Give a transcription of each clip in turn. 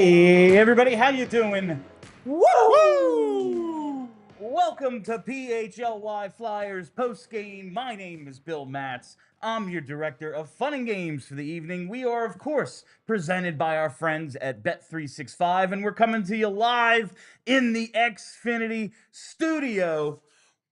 Hey everybody, how you doing? Woo! Woo! Welcome to PHLY Flyers postgame. My name is Bill Matz. I'm your director of fun and games for the evening. We are, of course, presented by our friends at Bet365, and we're coming to you live in the Xfinity studio.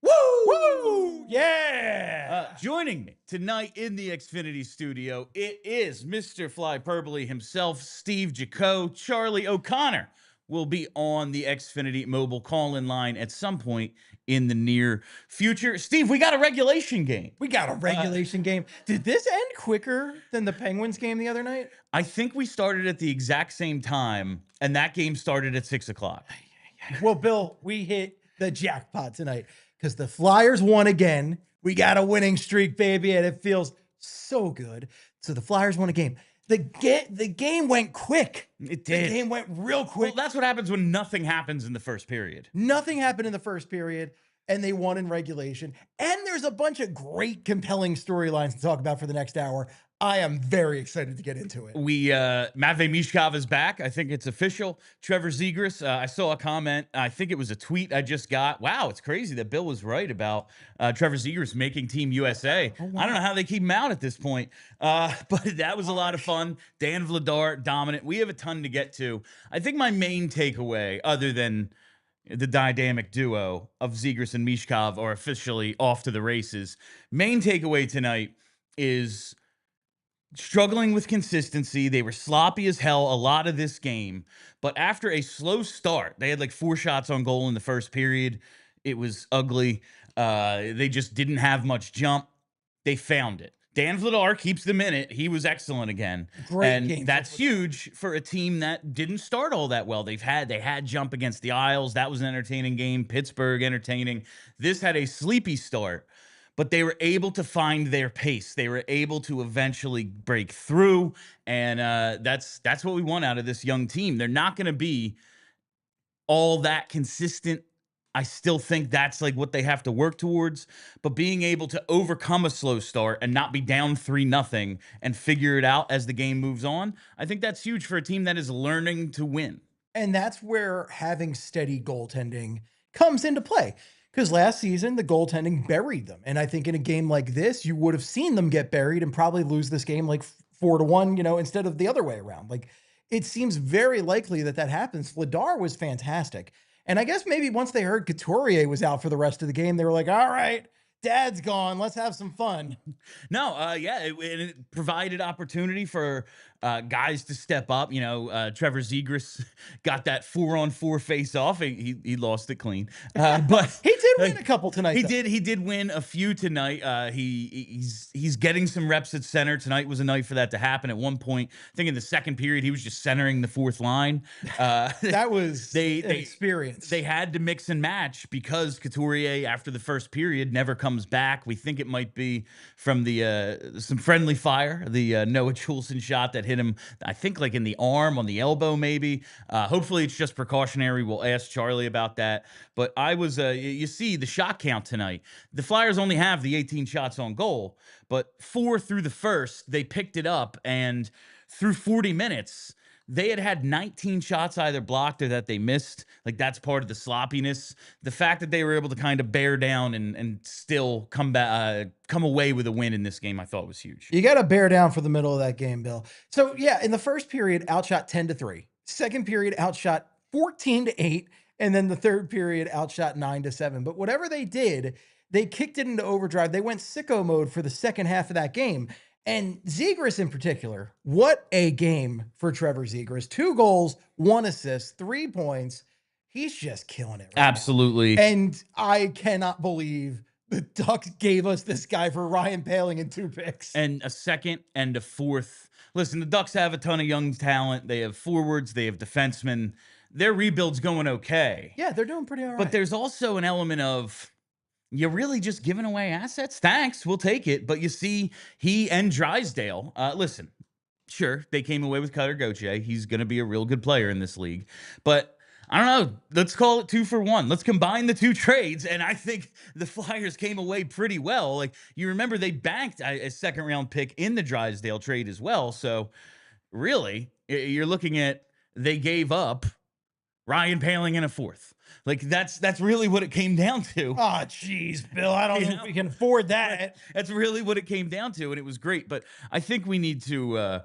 Woo! Woo! Yeah! Joining me tonight in the Xfinity studio, it is Mr. Flyperbole himself, Steve Jaco. Charlie O'Connor will be on the Xfinity mobile call-in line at some point in the near future. Steve, we got a regulation game. We got a regulation game. Did this end quicker than the Penguins game the other night? I think we started at the exact same time, and that game started at 6 o'clock. Well, Bill, we hit the jackpot tonight because the Flyers won again. We got a winning streak, baby, and it feels so good. So the Flyers won a game. The game went quick. It did. The game went real quick. Well, that's what happens when nothing happens in the first period. Nothing happened in the first period, and they won in regulation. And there's a bunch of great, compelling storylines to talk about for the next hour. I am very excited to get into it. Matvei Michkov is back. I think it's official. Trevor Zegras, I saw a comment. I think it was a tweet I just got. Wow, it's crazy that Bill was right about Trevor Zegras making Team USA. Oh, wow. I don't know how they keep him out at this point, but that was a lot of fun. Dan Vladar, dominant. We have a ton to get to. I think my main takeaway, other than the dynamic duo of Zegras and Michkov are officially off to the races, main takeaway tonight is struggling with consistency. They were sloppy as hell a lot of this game, but after a slow start, they had like 4 shots on goal in the first period. It was ugly. They just didn't have much jump. They found it. Dan Vladar keeps them in it. He was excellent again. Great game. That's huge for a team that didn't start all that well. They had jump against the Isles. That was an entertaining game. Pittsburgh, entertaining. This had a sleepy start, but they were able to find their pace. They were able to eventually break through, and that's what we want out of this young team. They're not going to be all that consistent. I still think that's like what they have to work towards, but being able to overcome a slow start and not be down 3-0 and figure it out as the game moves on, I think that's huge for a team that is learning to win. And that's where having steady goaltending comes into play. Because last season, the goaltending buried them. And I think in a game like this, you would have seen them get buried and probably lose this game like 4-1, instead of the other way around. Like, it seems very likely that happens. Vladar was fantastic. And I guess maybe once they heard Couturier was out for the rest of the game, they were like, all right, Dad's gone. Let's have some fun. No, it provided opportunity for guys to step up. Trevor Zegras got that 4-on-4 face off. He lost it clean, but he did win a couple tonight. He did win a few tonight. He's getting some reps at center. Tonight was a night for that to happen. At one point, I think in the second period, he was just centering the fourth line. That was an experience. They had to mix and match because Couturier, after the first period, never comes back. We think it might be from the some friendly fire, the Noah Juleson shot that hit him, I think, like in the arm, on the elbow, maybe. Hopefully it's just precautionary. We'll ask Charlie about that. But I was, you see the shot count tonight. The Flyers only have the 18 shots on goal, but 4 through the first, they picked it up, and through 40 minutes, they had 19 shots either blocked or that they missed. Like, that's part of the sloppiness. The fact that they were able to kind of bear down and still come away with a win in this game, I thought was huge. You got to bear down for the middle of that game, Bill. So, yeah, in the first period, outshot 10-3. Second period, outshot 14-8. And then the third period, outshot 9-7. But whatever they did, they kicked it into overdrive. They went sicko mode for the second half of that game. And Zegras in particular, what a game for Trevor Zegras. 2 goals, 1 assist, 3 points. He's just killing it. Right Absolutely. now. And I cannot believe the Ducks gave us this guy for Ryan Poehling in 2 picks. And a second and a fourth. Listen, the Ducks have a ton of young talent. They have forwards. They have defensemen. Their rebuild's going okay. Yeah, they're doing pretty all right. But there's also an element of, you're really just giving away assets? Thanks, we'll take it. But you see, he and Drysdale, listen, sure, they came away with Cutter Gauthier. He's going to be a real good player in this league. But I don't know, let's call it 2 for 1. Let's combine the 2 trades, and I think the Flyers came away pretty well. Like, you remember they banked a second-round pick in the Drysdale trade as well. So, really, you're looking at they gave up Ryan Paling in a fourth. Like that's really what it came down to. Oh, jeez, Bill. I don't know if we can afford that. That's really what it came down to, and it was great. But I think we need to.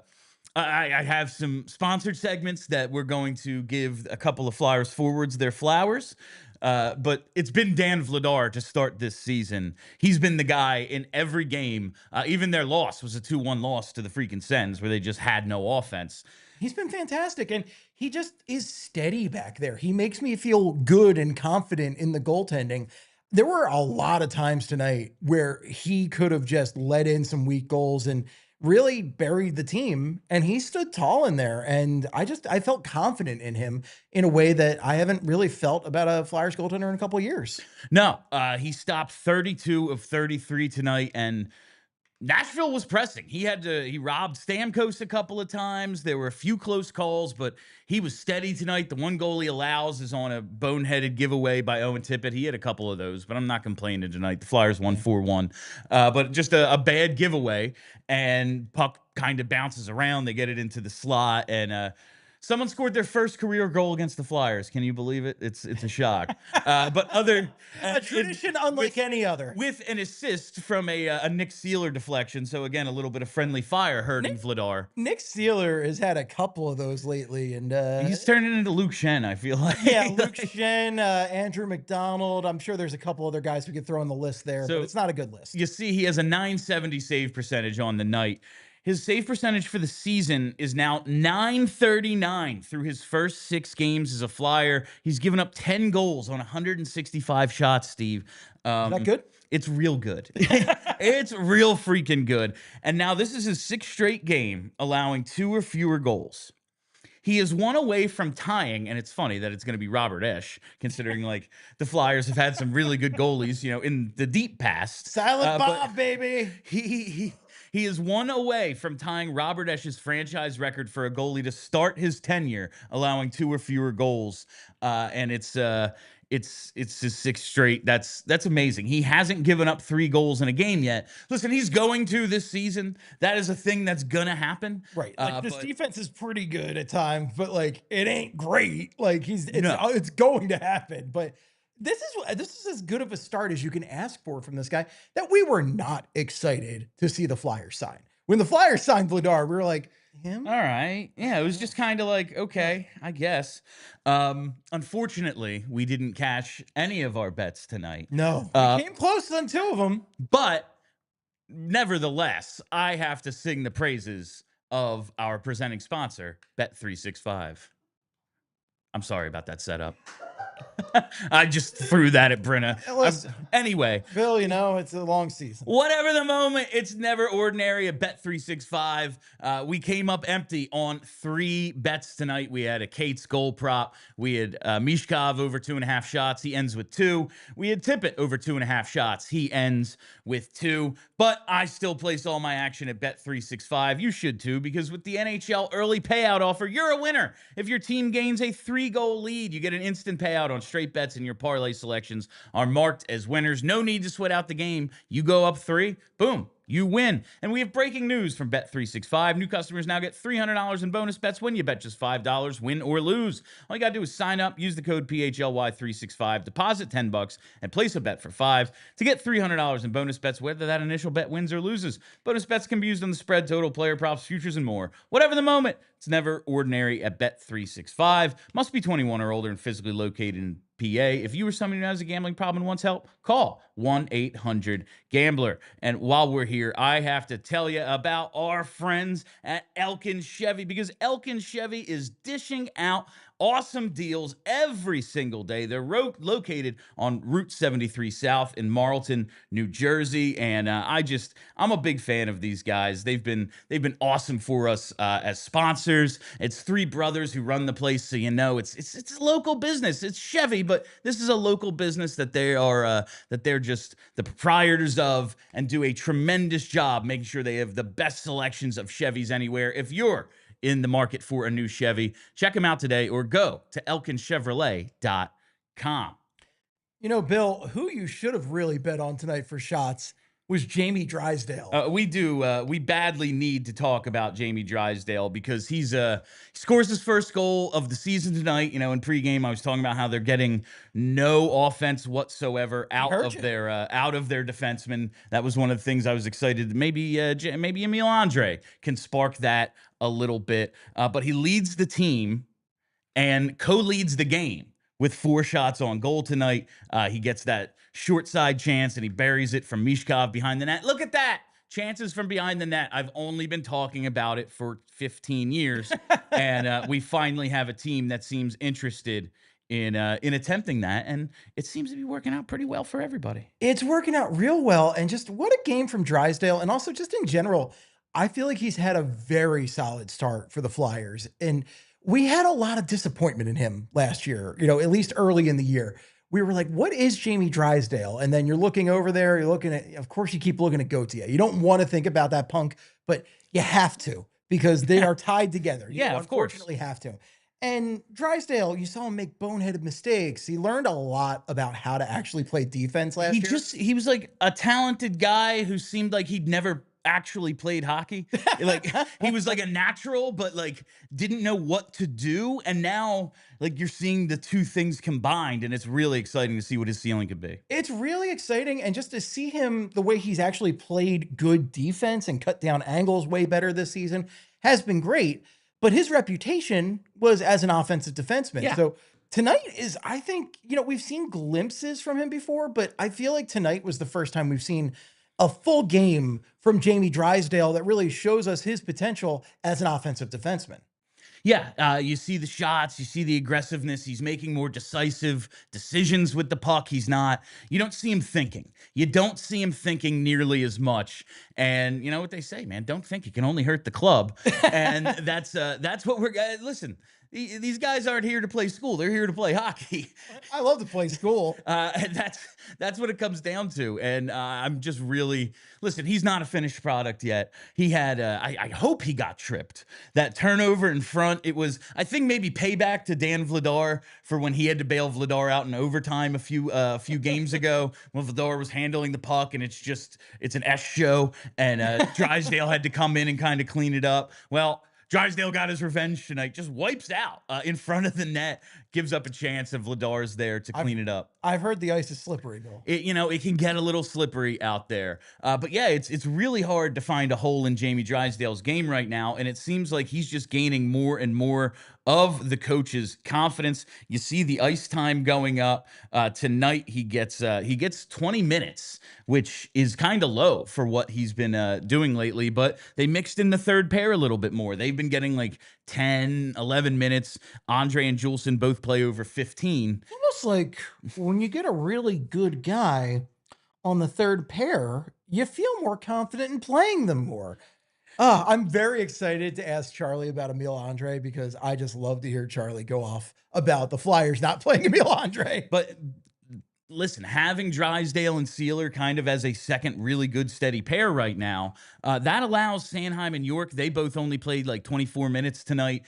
I have some sponsored segments that we're going to give a couple of Flyers forwards their flowers. But it's been Dan Vladar to start this season. He's been the guy in every game. Even their loss was a 2-1 loss to the freaking Sens, where they just had no offense. He's been fantastic, and he just is steady back there. He makes me feel good and confident in the goaltending. There were a lot of times tonight where he could have just let in some weak goals and really buried the team, and he stood tall in there. And I felt confident in him in a way that I haven't really felt about a Flyers goaltender in a couple of years. No, he stopped 32 of 33 tonight, and Nashville was pressing. He robbed Stamkos a couple of times. There were a few close calls, but he was steady tonight. The one goal he allows is on a boneheaded giveaway by Owen Tippett. He had a couple of those, but I'm not complaining tonight. The Flyers won 4-1. But just a bad giveaway, and puck kind of bounces around. They get it into the slot, and someone scored their first career goal against the Flyers. Can you believe it? It's a shock. But A tradition unlike any other. with an assist from a Nick Sealer deflection. So again, a little bit of friendly fire hurting Vladar. Nick Sealer has had a couple of those lately, and He's turning into Luke Shen, I feel like. yeah, Luke Shen, Andrew McDonald. I'm sure there's a couple other guys we could throw on the list there, So, but it's not a good list. You see, he has a 970 save percentage on the night. His save percentage for the season is now 939 through his first 6 games as a Flyer. He's given up 10 goals on 165 shots, Steve. Is that good? It's real good. It's real freaking good. And now this is his 6th straight game, allowing 2 or fewer goals. He is 1 away from tying, and it's funny that it's going to be Robert Esch, considering like the Flyers have had some really good goalies, in the deep past. Silent but Bob, baby. He is 1 away from tying Robert Esch's franchise record for a goalie to start his tenure, allowing 2 or fewer goals. And it's his 6th straight. That's amazing. He hasn't given up 3 goals in a game yet. Listen, he's going to this season. That is a thing that's gonna happen. Right. Like this defense is pretty good at times, but like it ain't great. Like it's going to happen. But this is as good of a start as you can ask for from this guy, that we were not excited to see the Flyers sign. When the Flyers signed Vladar, we were like, him? All right. Yeah, it was just kind of like, okay, I guess. Unfortunately, we didn't cash any of our bets tonight. No. We came close on 2 of them. But nevertheless, I have to sing the praises of our presenting sponsor, Bet365. I'm sorry about that setup. I just threw that at Brenna. Anyway, Bill, it's a long season. Whatever the moment, it's never ordinary at Bet365. We came up empty on 3 bets tonight. We had a Cates goal prop. We had Michkov over 2.5 shots. He ends with 2. We had Tippett over 2.5 shots. He ends with 2. But I still place all my action at Bet365. You should too, because with the NHL early payout offer, you're a winner. If your team gains a 3-goal lead, you get an instant payout on straight bets, and your parlay selections are marked as winners. No need to sweat out the game. You go up 3, boom, you win. And we have breaking news from Bet365. New customers now get $300 in bonus bets when you bet just $5, win or lose. All you got to do is sign up, use the code PHLY365, deposit $10, and place a bet for $5 to get $300 in bonus bets, whether that initial bet wins or loses. Bonus bets can be used on the spread, total, player props, futures, and more. Whatever the moment, it's never ordinary at Bet365. Must be 21 or older and physically located in PA. If you or somebody who has a gambling problem and wants help, call 1-800-GAMBLER. And while we're here, I have to tell you about our friends at Elkin Chevy, because Elkin Chevy is dishing out awesome deals every single day. They're located on Route 73 South in Marlton, New Jersey, and I'm a big fan of these guys. They've been awesome for us as sponsors. It's 3 brothers who run the place, so it's a local business. It's Chevy, but this is a local business that they're just the proprietors of, and do a tremendous job making sure they have the best selections of Chevys anywhere. If you're in the market for a new Chevy, check them out today or go to elkinchevrolet.com. Bill, who you should have really bet on tonight for shots was Jamie Drysdale. We badly need to talk about Jamie Drysdale because he scores his first goal of the season tonight. You know, in pregame, I was talking about how they're getting no offense whatsoever out Hurt of you. their defensemen. That was one of the things I was excited. Maybe Emil Andrae can spark that a little bit. But he leads the team and co-leads the game with 4 shots on goal tonight. He gets that short side chance and he buries it from Michkov behind the net. Look at that. Chances from behind the net. I've only been talking about it for 15 years. And we finally have a team that seems interested in attempting that. And it seems to be working out pretty well for everybody. It's working out real well. And just what a game from Drysdale. And also just in general, I feel like he's had a very solid start for the Flyers. And we had a lot of disappointment in him last year, at least early in the year. We were like, what is Jamie Drysdale? And then you're looking over there, you're looking at, of course, you keep looking at Gauthier. You don't want to think about that punk, but you have to because they are tied together. You Yeah, of course. unfortunately have to. And Drysdale, you saw him make boneheaded mistakes. He learned a lot about how to actually play defense last year. He was like a talented guy who seemed like he'd never actually played hockey. Like he was like a natural, but like didn't know what to do. And now like you're seeing the two things combined, and it's really exciting to see what his ceiling could be. It's really exciting. And just to see him, the way he's actually played good defense and cut down angles way better this season has been great. But his reputation was as an offensive defenseman. Yeah. So tonight is, I think, we've seen glimpses from him before, but I feel like tonight was the first time we've seen a full game from Jamie Drysdale that really shows us his potential as an offensive defenseman. Yeah, you see the shots, you see the aggressiveness. He's making more decisive decisions with the puck. You don't see him thinking. You don't see him thinking nearly as much. And you know what they say, man, don't think it can only hurt the club. And that's what listen, these guys aren't here to play school. They're here to play hockey. I love to play school. And that's what it comes down to. And I'm just really listen. He's not a finished product yet. He had. I hope he got tripped. That turnover in front. It was. I think maybe payback to Dan Vladar for when he had to bail Vladar out in overtime a few games ago when Vladar was handling the puck, and it's an S show, and Drysdale had to come in and kind of clean it up. Well, Drysdale got his revenge tonight, just wipes out in front of the net, gives up a chance, and Vladar's there to clean it up. I've heard the ice is slippery, Bill. It can get a little slippery out there. But yeah, it's really hard to find a hole in Jamie Drysdale's game right now, and it seems like he's just gaining more and more of the coach's confidence. You see the ice time going up. Tonight he gets 20 minutes, which is kind of low for what he's been doing lately, but they mixed in the third pair a little bit more. They've been getting like 10, 11 minutes. Andrae and Juleson both play over 15. Almost like when you get a really good guy on the third pair, you feel more confident in playing them more. I'm very excited to ask Charlie about Emil Andrae because I just love to hear Charlie go off about the Flyers not playing Emil Andrae. But listen, having Drysdale and Sealer kind of as a second really good steady pair right now, that allows Sanheim and York. They both only played like 24 minutes tonight.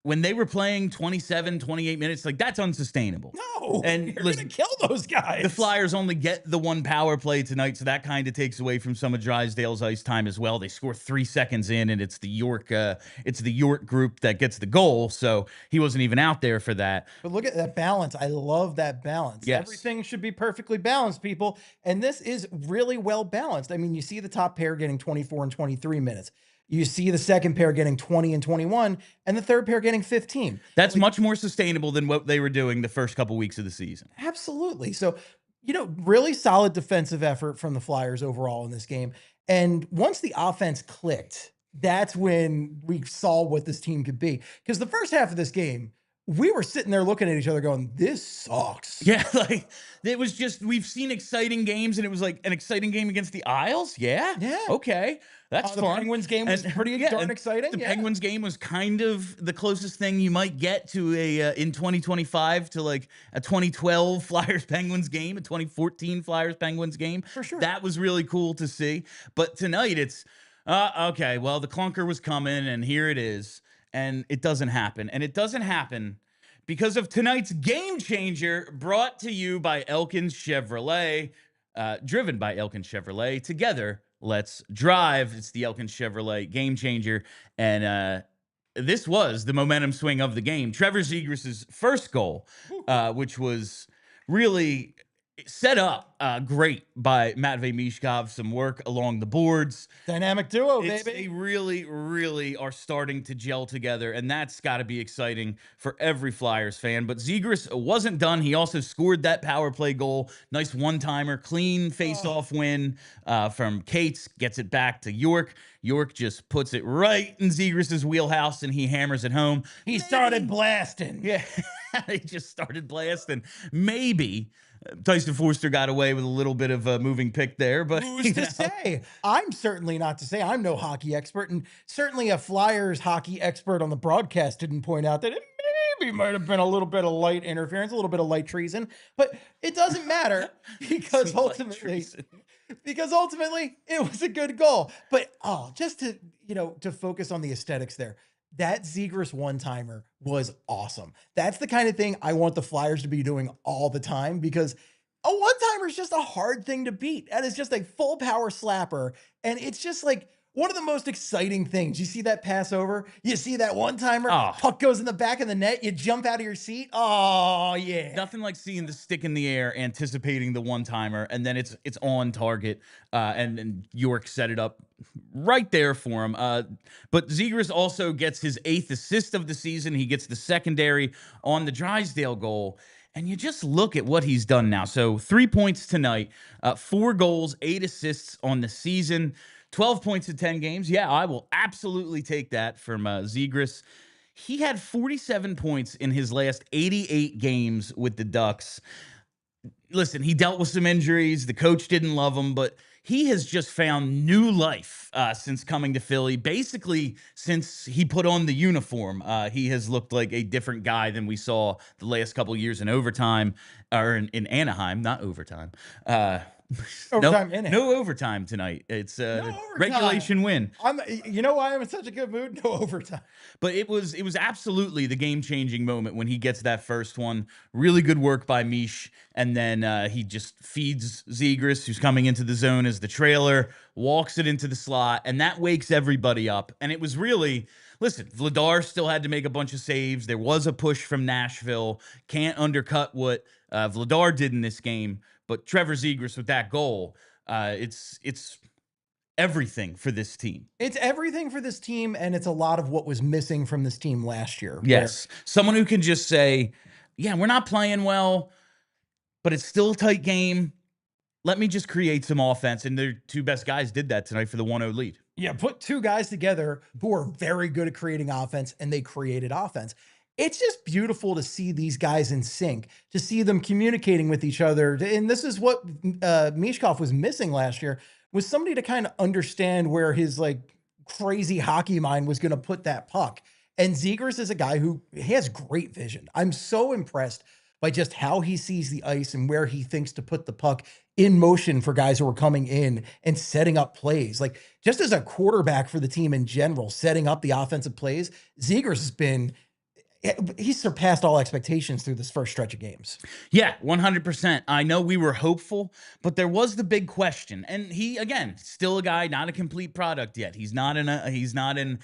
When they were playing 27, 28 minutes, like that's unsustainable. No, and you're going to kill those guys. The Flyers only get the one power play tonight, so that kind of takes away from some of Drysdale's ice time as well. They score 3 seconds in, and it's the York group that gets the goal, so he wasn't even out there for that. But look at that balance. I love that balance. Yes. Everything should be perfectly balanced, people, and this is really well balanced. I mean, you see the top pair getting 24 and 23 minutes. You see the second pair getting 20 and 21, and the third pair getting 15. That's much more sustainable than what they were doing the first couple weeks of the season. Absolutely. So, really solid defensive effort from the Flyers overall in this game. And once the offense clicked, that's when we saw what this team could be. Because the first half of this game, we were sitting there looking at each other going, this sucks. Yeah, like it was just, we've seen exciting games, and it was like an exciting game against the Isles. Yeah. Okay. That's the fun. Penguins game was pretty darn exciting. The Penguins game was kind of the closest thing you might get to in 2025 to like a 2012 Flyers Penguins game, a 2014 Flyers Penguins game. For sure. That was really cool to see. But tonight it's, okay, well, the clunker was coming, and here it is. And it doesn't happen. And it doesn't happen because of tonight's game changer brought to you by Elkins Chevrolet. driven by Elkin Chevrolet. Together, let's drive. It's the Elkin Chevrolet game changer. And this was the momentum swing of the game. Trevor Zegras' first goal, which was really set up great by Matvei Michkov. Some work along the boards. Dynamic duo, They baby. really, really are starting to gel together, and that's got to be exciting for every Flyers fan. But Zegras wasn't done. He also scored that power play goal. Nice one-timer, clean face-off win from Cates. Gets it back to York. York just puts it right in Zegras' wheelhouse, and he hammers it home. He started blasting. Yeah, he just started blasting. Maybe Tyson Forster got away with a little bit of a moving pick there, but who's to say? I'm certainly not to say. I'm no hockey expert, and certainly a Flyers hockey expert on the broadcast didn't point out that it maybe might have been a little bit of light interference, a little bit of light treason, but it doesn't matter because ultimately it was a good goal. But just to to focus on the aesthetics there. That Zegras one-timer was awesome. That's the kind of thing I want the Flyers to be doing all the time because a one-timer is just a hard thing to beat. That is just a full power slapper. And it's just like one of the most exciting things. You see that pass over, you see that one-timer, puck goes in the back of the net, you jump out of your seat. Oh, yeah. Nothing like seeing the stick in the air, anticipating the one-timer, and then it's on target, and York set it up right there for him. But Zegras also gets his 8th assist of the season. He gets the secondary on the Drysdale goal. And you just look at what he's done now. So 3 points tonight, 4 goals, 8 assists on the season, 12 points in 10 games. Yeah, I will absolutely take that from Zegras. He had 47 points in his last 88 games with the Ducks. Listen, he dealt with some injuries. The coach didn't love him, but he has just found new life since coming to Philly. Basically, since he put on the uniform, he has looked like a different guy than we saw the last couple of years in overtime, or in Anaheim, not overtime. No overtime tonight. It's a regulation win. You know why I'm in such a good mood? No overtime. But it was absolutely the game-changing moment when he gets that first one. Really good work by Mish, and then he just feeds Zegras, who's coming into the zone as the trailer, walks it into the slot, and that wakes everybody up. And it was really, listen, Vladar still had to make a bunch of saves. There was a push from Nashville. Can't undercut what Vladar did in this game. But Trevor Zegras with that goal, it's everything for this team. It's everything for this team, and it's a lot of what was missing from this team last year. Yes. Someone who can just say, yeah, we're not playing well, but it's still a tight game. Let me just create some offense. And their 2 best guys did that tonight for the 1-0 lead. Yeah, put 2 guys together who are very good at creating offense, and they created offense. It's just beautiful to see these guys in sync, to see them communicating with each other. And this is what Michkov was missing last year, was somebody to kind of understand where his crazy hockey mind was going to put that puck. And Zegras is a guy who has great vision. I'm so impressed by just how he sees the ice and where he thinks to put the puck in motion for guys who are coming in and setting up plays. Like, just as a quarterback for the team in general, setting up the offensive plays, Zegras has been... he's surpassed all expectations through this first stretch of games. Yeah, 100%. I know we were hopeful, but there was the big question. And he, again, still a guy, not a complete product yet. He's not in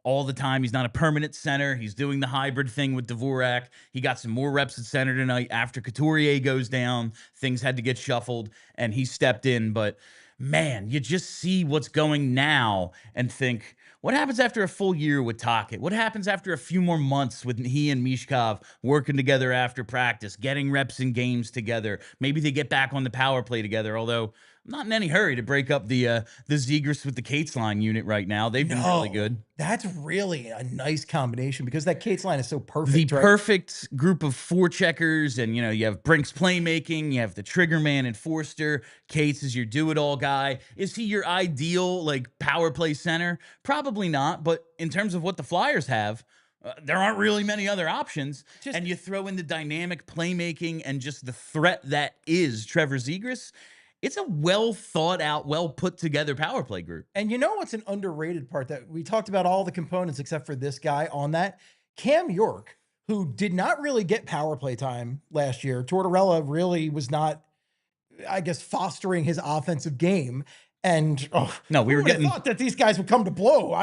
all the time. He's not a permanent center. He's doing the hybrid thing with Dvorak. He got some more reps at center tonight after Couturier goes down. Things had to get shuffled, and he stepped in. But, man, you just see what's going now and think, what happens after a full year with Tocchet? What happens after a few more months with he and Michkov working together after practice, getting reps in games together? Maybe they get back on the power play together, although I'm not in any hurry to break up the Zegras with the Cates line unit right now. They've been really good. That's really a nice combination because that Cates line is so perfect. The perfect group of forecheckers, and you have Brink's playmaking, you have the trigger man and Forster. Cates is your do-it-all guy. Is he your ideal power play center? Probably not, but in terms of what the Flyers have, there aren't really many other options. And you throw in the dynamic playmaking and just the threat that is Trevor Zegras. It's a well thought out, well put together power play group. And you know what's an underrated part that we talked about all the components except for this guy on that? Cam York, who did not really get power play time last year. Tortorella really was not I guess, fostering his offensive game. And No, we who were would have getting. thought that these guys would come to blow?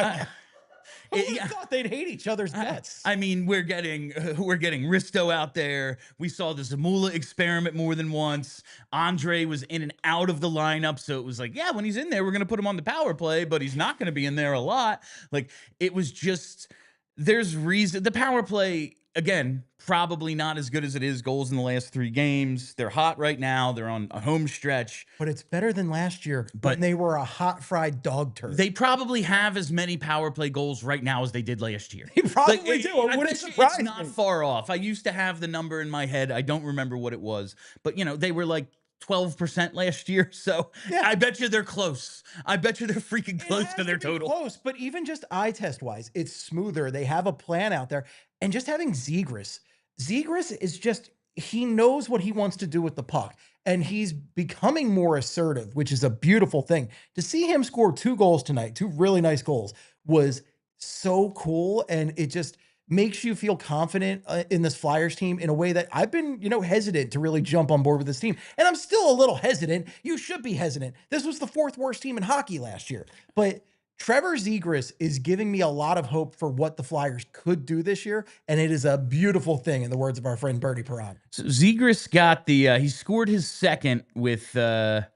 Who would Yeah. have thought they'd hate each other's guts? I mean, we're getting Risto out there. We saw the Zamula experiment more than once. Andrae was in and out of the lineup, so it was like, yeah, when he's in there, we're gonna put him on the power play, but he's not gonna be in there a lot. Like, it was just, there's reason the power play, again, probably not as good as it is goals in the last 3 games. They're hot right now. They're on a home stretch, But it's better than last year but when they were a hot fried dog turd. they probably have as many power play goals right now as they did last year. They probably do. It I wouldn't bet you surprise it's not me. far off. I used to have the number in my head. I don't remember what it was, but they were like 12% last year. So Yeah. I bet you they're close. I bet you they're freaking It close has to their be total. close, but even just eye test wise, it's smoother. They have a plan out there, and just having Zegras is just, he knows what he wants to do with the puck, and he's becoming more assertive, which is a beautiful thing. To see him score 2 goals tonight, 2 really nice goals, was so cool, and it just makes you feel confident in this Flyers team in a way that I've been, hesitant to really jump on board with this team. And I'm still a little hesitant. You should be hesitant. This was the 4th worst team in hockey last year. But Trevor Zegras is giving me a lot of hope for what the Flyers could do this year, and it is a beautiful thing, in the words of our friend Bertie Perron. So Zegras got he scored his second with 13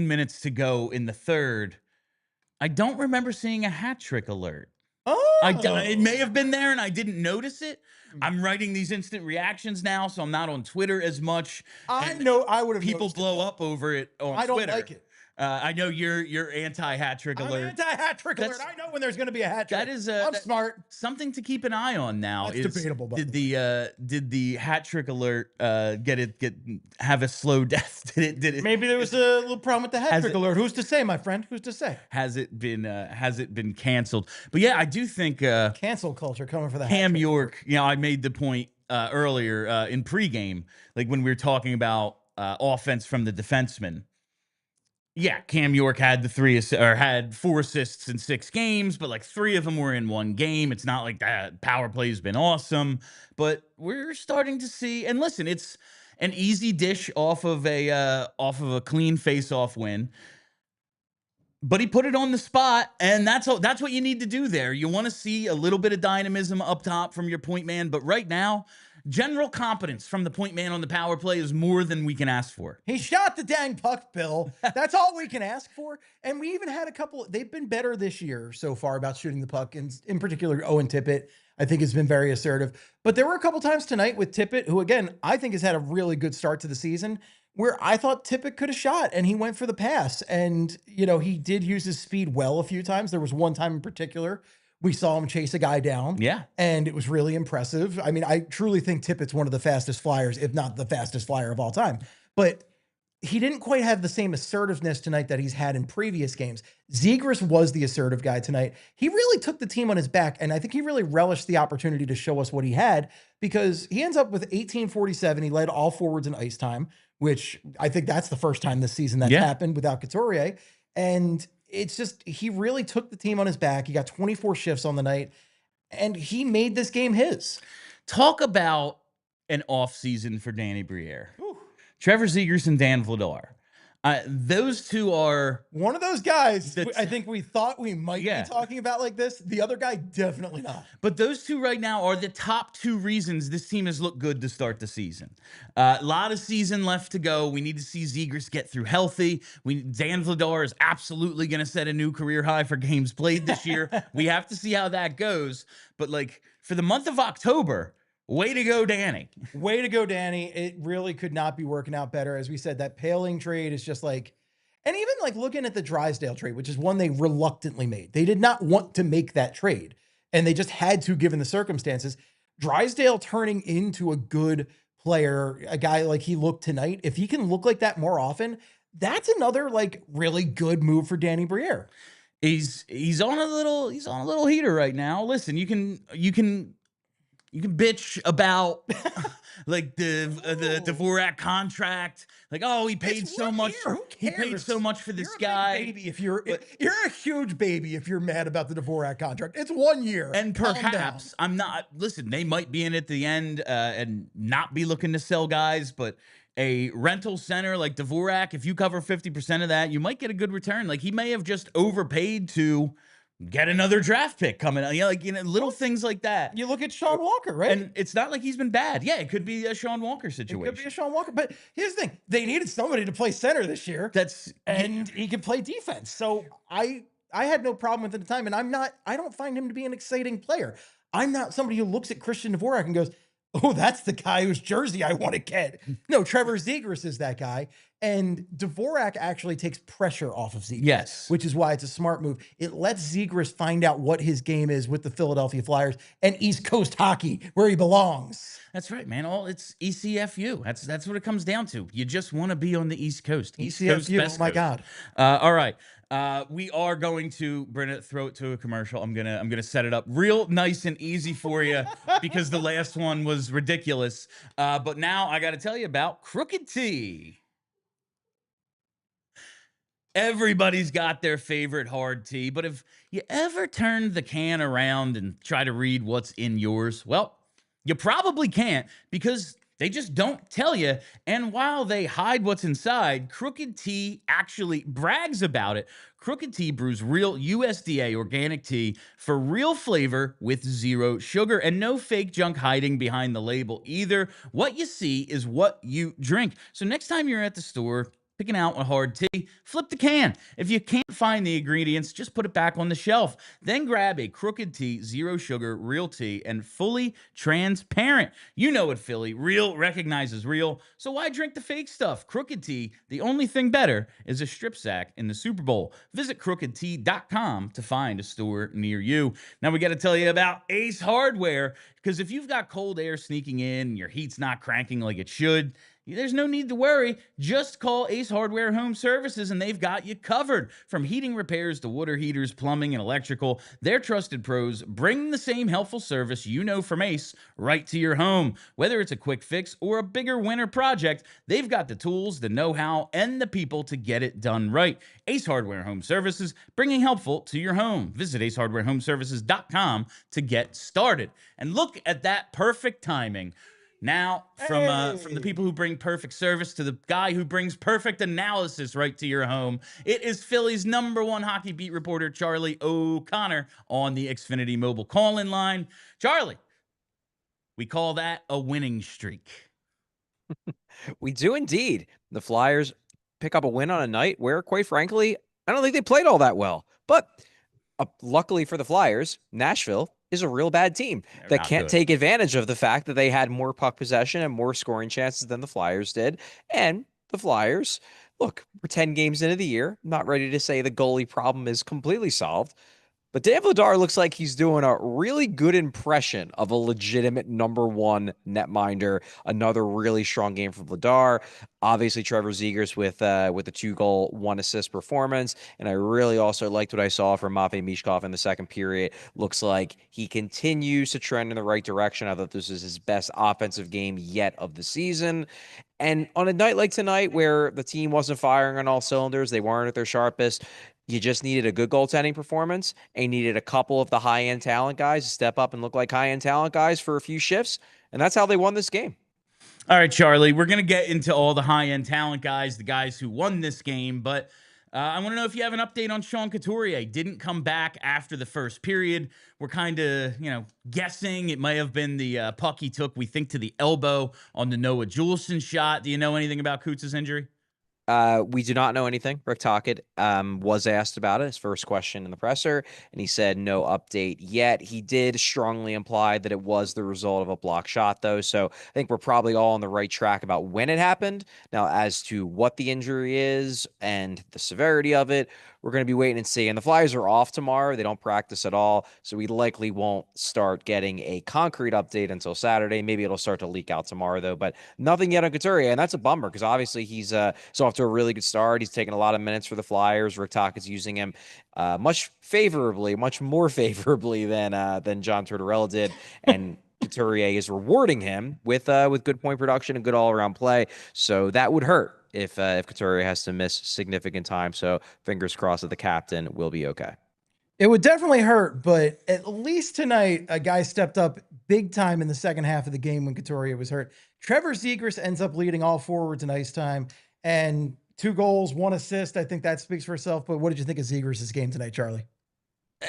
minutes to go in the third. I don't remember seeing a hat trick alert. Oh, It may have been there and I didn't notice it. I'm writing these instant reactions now, so I'm not on Twitter as much. I And know I would have people noticed blow up over it on I don't Twitter. like it. I know you're anti hat trick I'm alert. anti-hat trick alert. I know when there's going to be a hat trick. That is I'm smart. something to keep an eye on now. That's debatable, by Did the hat trick alert have a slow death? Did it? Maybe there was a little problem with the hat trick it- alert. Who's to say, my friend? Who's to say? Has it been canceled? But yeah, I do think Cancel culture coming for the hat Cam trick. York. I made the point earlier in pregame, like when we were talking about offense from the defenseman. Yeah, Cam York had had 4 assists in 6 games, but like 3 of them were in 1 game. It's not like that power play has been awesome, but we're starting to see. And listen, it's an easy dish off of a clean face-off win. But he put it on the spot, and that's what you need to do there. You want to see a little bit of dynamism up top from your point man, but right now, general competence from the point man on the power play is more than we can ask for. He shot the dang puck, Bill. That's all we can ask for. And we even had a couple. They've been better this year so far about shooting the puck, and in particular, Owen Tippett, I think, has been very assertive. But there were a couple times tonight with Tippett, who, again, I think has had a really good start to the season, where I thought Tippett could have shot, and he went for the pass. And, he did use his speed well a few times. There was one time in particular we saw him chase a guy down. Yeah. And it was really impressive. I mean, I truly think Tippett's one of the fastest Flyers, if not the fastest Flyer of all time. But he didn't quite have the same assertiveness tonight that he's had in previous games. Zegras was the assertive guy tonight. He really took the team on his back, and I think he really relished the opportunity to show us what he had, because he ends up with 1847. He led all forwards in ice time, which I think that's the first time this season that's happened without Couturier. And it's just, he really took the team on his back. He got 24 shifts on the night, and he made this game his. Talk about an off season for Danny Briere. Whew. Trevor Zegras and Dan Vladar. Those two are one of those guys I think we thought we might be talking about like this. The other guy, definitely not. But those two right now are the top 2 reasons this team has looked good to start the season. A lot of season left to go. We need to see Zegras get through healthy. Dan Vladar is absolutely going to set a new career high for games played this year. We have to see how that goes. But like for the month of October, way to go, Danny. Way to go, Danny. It really could not be working out better. As we said, that Paling trade is just like, and even like looking at the Drysdale trade, which is one they reluctantly made. They did not want to make that trade, and they just had to, given the circumstances. Drysdale turning into a good player, a guy like he looked tonight, if he can look like that more often, that's another like really good move for Danny Briere. He's on a little heater right now. Listen, you can bitch about like the Dvorak contract, like, oh, he paid so much. He paid so much for this guy. Baby, you're a huge baby if you're mad about the Dvorak contract. It's 1 year, and perhaps I'm not. Listen, they might be in at the end and not be looking to sell guys, but a rental center like Dvorak, if you cover 50% of that, you might get a good return. Like he may have just overpaid to get another draft pick coming out. Little things like that. You look at Sean Walker, right? And it's not like he's been bad. Yeah, it could be a Sean Walker It situation. could be a Sean Walker. But here's the thing. They needed somebody to play center this year. And he can play defense. So I had no problem with it at the time. And I don't find him to be an exciting player. I'm not somebody who looks at Christian Dvorak and goes, oh, that's the guy whose jersey I want to get. No, Trevor Zegras is that guy. And Dvorak actually takes pressure off of Zegras. Yes. Which is why it's a smart move. It lets Zegras find out what his game is with the Philadelphia Flyers and East Coast hockey, where he belongs. That's right, man. It's ECFU. That's what it comes down to. You just want to be on the East Coast. East Coast, ECFU, oh my God. All right. We are going to, Brenna, throw it to a commercial. I'm gonna set it up real nice and easy for you because the last one was ridiculous. But now I got to tell you about Crooked Tea. Everybody's got their favorite hard tea, but have you ever turned the can around and try to read what's in yours? Well, you probably can't because they just don't tell you. And while they hide what's inside, Crooked Tea actually brags about it. Crooked Tea brews real USDA organic tea for real flavor with zero sugar and no fake junk hiding behind the label either. What you see is what you drink. So next time you're at the store picking out a hard tea, flip the can. If you can't find the ingredients, just put it back on the shelf. Then grab a Crooked Tea, zero sugar, real tea, and fully transparent. You know it, Philly. Real recognizes real. So why drink the fake stuff? Crooked Tea, the only thing better is a strip sack in the Super Bowl. Visit crookedtea.com to find a store near you. Now we got to tell you about Ace Hardware, because if you've got cold air sneaking in and your heat's not cranking like it should, there's no need to worry. Just call Ace Hardware Home Services and they've got you covered. From heating repairs to water heaters, plumbing, and electrical, their trusted pros bring the same helpful service you know from Ace right to your home. Whether it's a quick fix or a bigger winter project, they've got the tools, the know-how, and the people to get it done right. Ace Hardware Home Services, bringing helpful to your home. Visit acehardwarehomeservices.com to get started. And look at that perfect timing. Now, from the people who bring perfect service to the guy who brings perfect analysis right to your home, it is Philly's #1 hockey beat reporter, Charlie O'Connor, on the Xfinity Mobile call-in line. Charlie, we call that a winning streak. We do indeed. The Flyers pick up a win on a night where, quite frankly, I don't think they played all that well. But luckily for the Flyers, Nashville is a real bad team that can't take advantage of the fact that they had more puck possession and more scoring chances than the Flyers did. And the Flyers, look, we're 10 games into the year. I'm not ready to say the goalie problem is completely solved. But Dan Vladar looks like he's doing a really good impression of a legitimate #1 netminder. Another really strong game from Vladar. Obviously, Trevor Zegras with a 2-goal, 1-assist performance. And I really also liked what I saw from Matvei Michkov in the second period. Looks like he continues to trend in the right direction. I thought this is his best offensive game yet of the season. And on a night like tonight where the team wasn't firing on all cylinders, they weren't at their sharpest, you just needed a good goaltending performance and you needed a couple of the high-end talent guys to step up and look like high-end talent guys for a few shifts. And that's how they won this game. All right, Charlie, we're going to get into all the high-end talent guys, the guys who won this game, but I want to know if you have an update on Sean Couturier. Didn't come back after the first period. We're kind of, guessing it may have been the puck he took, we think, to the elbow on the Noah Juleson shot. Do you know anything about Coots' injury? We do not know anything. Rick Tocchet was asked about it, his first question in the presser, and he said no update yet. He did strongly imply that it was the result of a block shot, though, so I think we're probably all on the right track about when it happened. Now, as to what the injury is and the severity of it, we're going to be waiting and see. And the Flyers are off tomorrow. They don't practice at all, so we likely won't start getting a concrete update until Saturday. Maybe it'll start to leak out tomorrow, though, but nothing yet on Couturier, and that's a bummer because obviously he's off to a really good start. He's taken a lot of minutes for the Flyers. Rick Tocchet's using him much more favorably than John Tortorella did, and Couturier is rewarding him with good point production and good all-around play, so that would hurt if Couturier has to miss significant time. So fingers crossed that the captain will be okay. It would definitely hurt, but at least tonight, a guy stepped up big time in the second half of the game when Couturier was hurt. Trevor Zegras ends up leading all forwards in ice time and 2 goals, 1 assist. I think that speaks for itself. But what did you think of Zegras' game tonight, Charlie?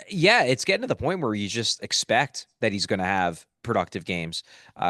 Yeah, it's getting to the point where you just expect that he's going to have productive games.